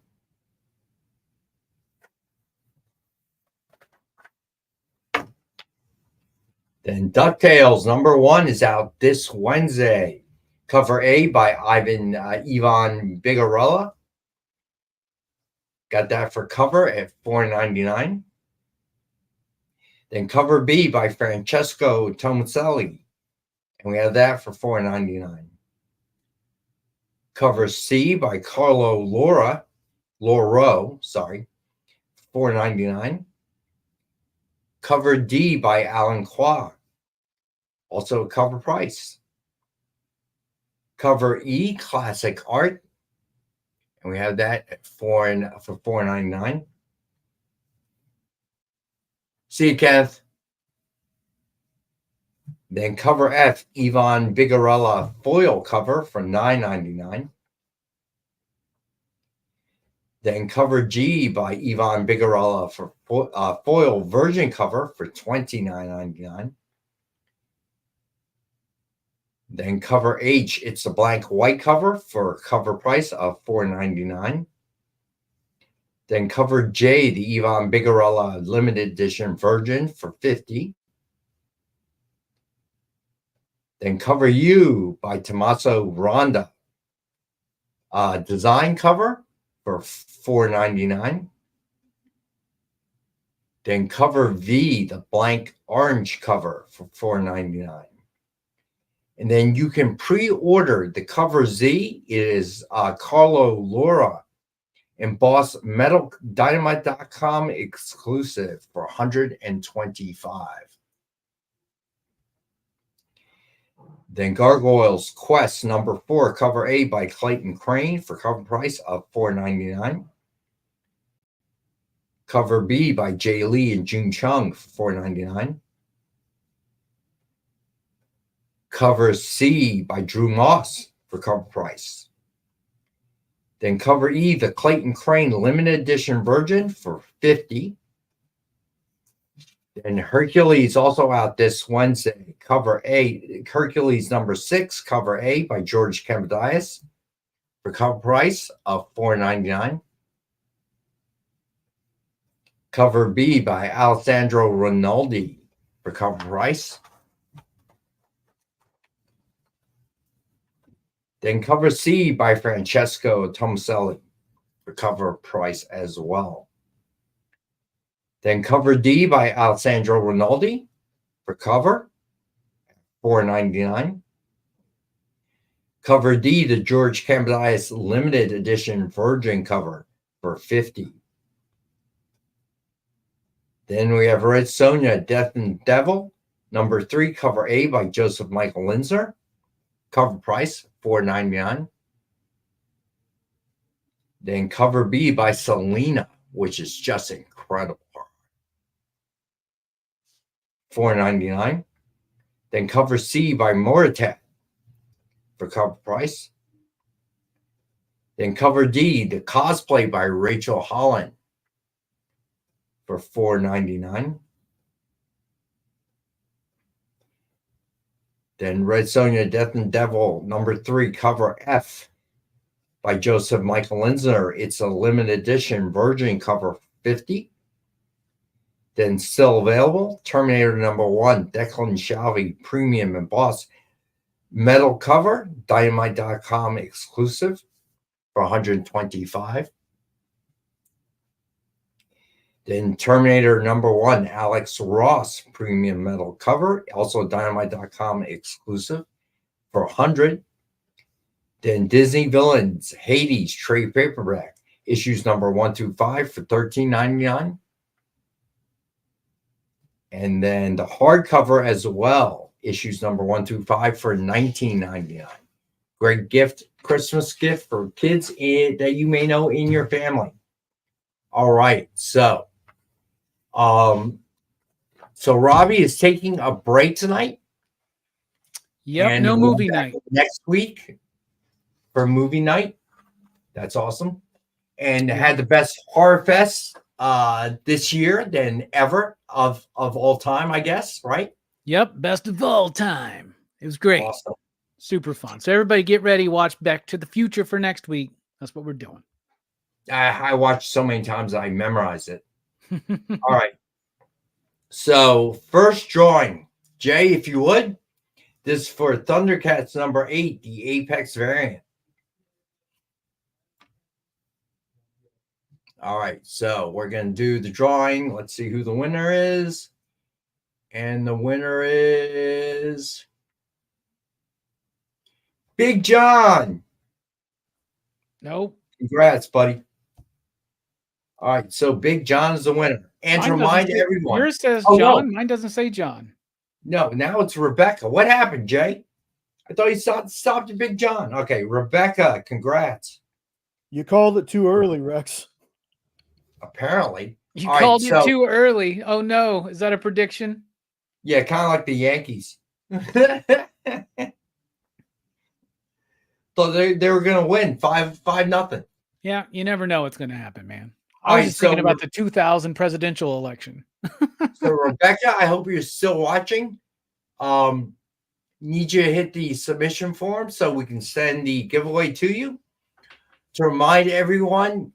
Then DuckTales number 1 is out this Wednesday. Cover A by Ivan Bigarella. Got that for cover at $4.99. Then cover B by Francesco Tomaselli. And we have that for $4.99. Cover C by Carlo Loro, $4.99. Cover D by Alan Qua, also a cover price. Cover E, classic art, and we have that at for $4.99. See you, Kenneth. Then cover F, Ivan Bigarella foil cover for $9.99. Then cover G by Ivan Bigarella for foil version cover for $29.99. Then cover H, it's a blank white cover for a cover price of $4.99. Then cover J, the Ivan Bigarella limited edition version for $50. Then cover U by Tommaso Ronda, design cover for $4.99. Then cover V, the blank orange cover for $4.99. And then you can pre-order the cover Z. It is Carlo Loro embossed metal dynamite.com exclusive for $125. Then Gargoyles Quest number 4, cover A by Clayton Crane for cover price of $4.99. Cover B by Jay Lee and June Chung for $4.99. Cover C by Drew Moss for cover price. Then cover E, the Clayton Crane limited edition version for $50. And Hercules also out this Wednesday. Cover A, Hercules number 6, cover A by George Camadias for cover price of $4.99. Cover B by Alessandro Rinaldi for cover price. Then cover C by Francesco Tomaselli for cover price as well. Then cover D by Alessandro Rinaldi for cover, $4.99. Cover D, the George Camadias limited edition virgin cover for $50. Then we have Red Sonja, Death and Devil, number 3, cover A by Joseph Michael Linzer, cover price $4.99. Then cover B by Selena, which is just incredible. $4.99. Then cover C by Moritat for cover price. Then cover D, the cosplay by Rachel Holland for $4.99. Then Red Sonja, Death and Devil, number 3, cover F by Joseph Michael Linzer. It's a limited edition virgin cover, $50. Then still available, Terminator number 1, Declan Shalvey premium embossed metal cover, dynamite.com exclusive for $125. Then Terminator number 1, Alex Ross premium metal cover, also dynamite.com exclusive for $100. Then Disney Villains Hades trade paperback, issues number 1 through 5 for $13.99. And then the hardcover as well, issues number 1 through 5 for $19.99. Great gift, Christmas gift for kids that you may know in your family. All right. So Robbie is taking a break tonight. Yep, and no we'll movie be back night. next week for movie night. That's awesome. And had the best horror fest this year than ever of all time, I guess, right? Yep, best of all time. It was great. Awesome. Super fun. So everybody get ready, watch Back to the Future for next week. That's what we're doing. I watched so many times I memorized it. All right. So first drawing, Jay, if you would. This is for Thundercats number 8, the Apex variant. All right, so we're going to do the drawing. Let's see who the winner is. And the winner is Big John. Nope. Congrats, buddy. All right, so Big John is the winner. And to remind everyone. Yours says John. Mine doesn't say John. No, now it's Rebecca. What happened, Jay? I thought you stopped at Big John. Okay, Rebecca, congrats. You called it too early, Rex. Apparently. You called it too early. Oh, no. Is that a prediction? Yeah, kind of like the Yankees. So they were going to win 5-0. Yeah, you never know what's going to happen, man. I was just thinking about the 2000 presidential election. So, Rebecca, I hope you're still watching. Need you to hit the submission form so we can send the giveaway to you. To remind everyone,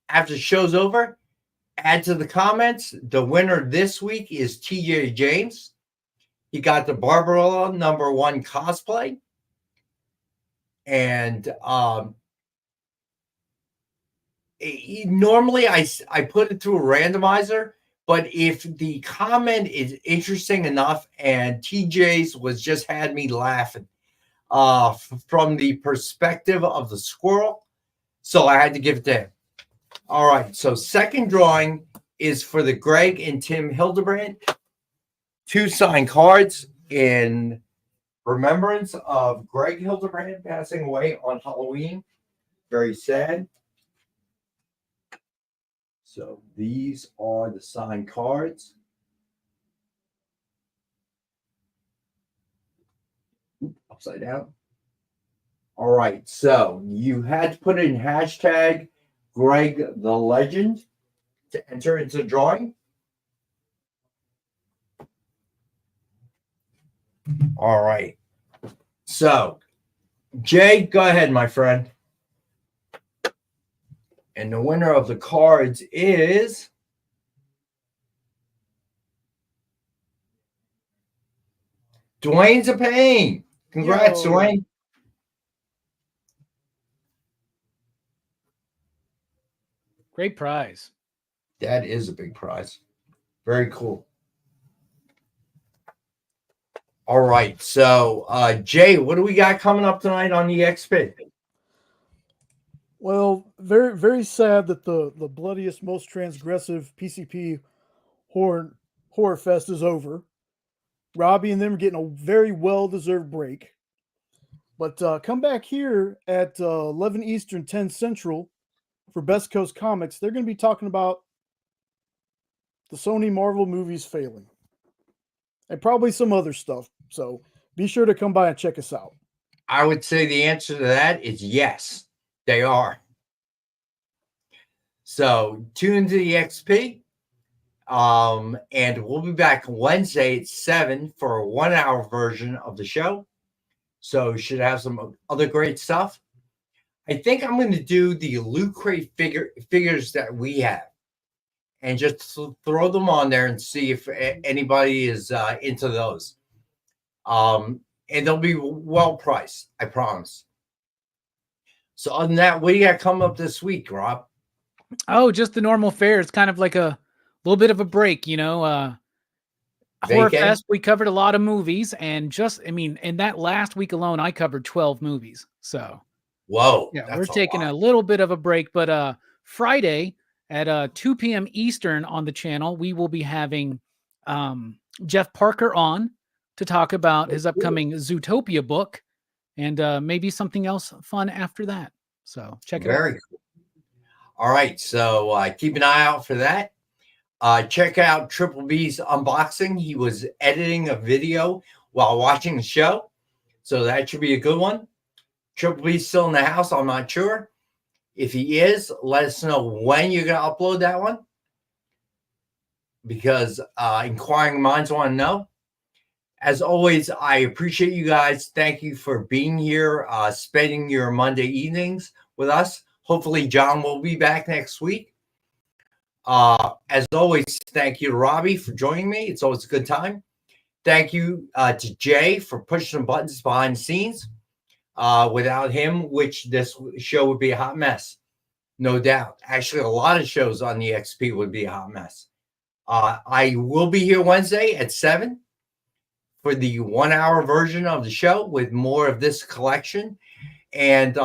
after the show's over, add to the comments. The winner this week is TJ James. He got the Barbarella #1 cosplay. And normally I put it through a randomizer, but if the comment is interesting enough, and TJ's was just had me laughing from the perspective of the squirrel, so I had to give it to him. All right, so second drawing is for the Greg and Tim Hildebrand 2 signed cards in remembrance of Greg Hildebrand passing away on Halloween. Very sad. So these are the signed cards. Upside down. All right, so you had to put in hashtag Greg the Legend to enter into the drawing. All right. So, Jay, go ahead, my friend. And the winner of the cards is Dwayne's a pain. Congrats, Dwayne. Great prize. That is a big prize. Very cool. All right. So, Jay, what do we got coming up tonight on the XP? Well, very, very sad that the bloodiest, most transgressive PCP horror fest is over. Robbie and them are getting a very well-deserved break. But come back here at 11 Eastern, 10 Central for Best Coast Comics. They're going to be talking about the Sony Marvel movies failing. And probably some other stuff. So be sure to come by and check us out. I would say the answer to that is yes, they are. So tune to the XP. And we'll be back Wednesday at 7 for a 1-hour version of the show. So you should have some other great stuff. I think I'm going to do the Loot Crate figures that we have and just throw them on there and see if anybody is into those. And they'll be well priced, I promise. So other than that, what do you got coming up this week, Rob? Oh, just the normal fare. It's kind of like a little bit of a break, you know. Horror Fest, we covered a lot of movies, and in that last week alone, I covered 12 movies. So, whoa, yeah, we're taking a little bit of a break. But Friday at 2 p.m. Eastern on the channel, we will be having Jeff Parker on to talk about his upcoming Zootopia book, and maybe something else fun after that. So check it out. Very cool. All right, so keep an eye out for that. Check out Triple B's unboxing. He was editing a video while watching the show, so that should be a good one. Triple B's still in the house. I'm not sure. If he is, let us know when you're going to upload that one, because inquiring minds want to know. As always, I appreciate you guys. Thank you for being here, spending your Monday evenings with us. Hopefully, John will be back next week. As always, thank you to Robbie for joining me. It's always a good time. Thank you to Jay for pushing the buttons behind the scenes. Without him, which this show would be a hot mess, no doubt. Actually, a lot of shows on the XP would be a hot mess. I will be here Wednesday at 7 for the 1-hour version of the show with more of this collection. And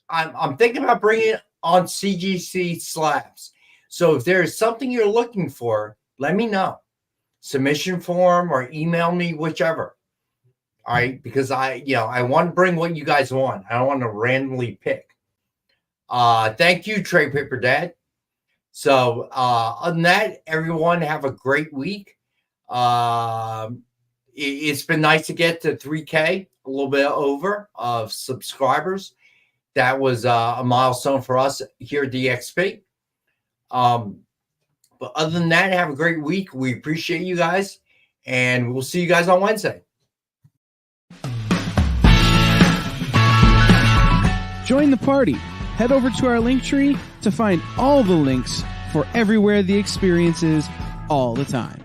I'm thinking about bringing on CGC slabs. So if there is something you're looking for, let me know. Submission form or email me, whichever. All right, because I want to bring what you guys want. I don't want to randomly pick. Thank you, Trade Paper Dad. So other than that, everyone have a great week. It's been nice to get to 3K, a little bit over of subscribers. That was a milestone for us here at DXP. But other than that, have a great week. We appreciate you guys, and we'll see you guys on Wednesday. Join the party. Head over to our link tree to find all the links for everywhere the experience is all the time.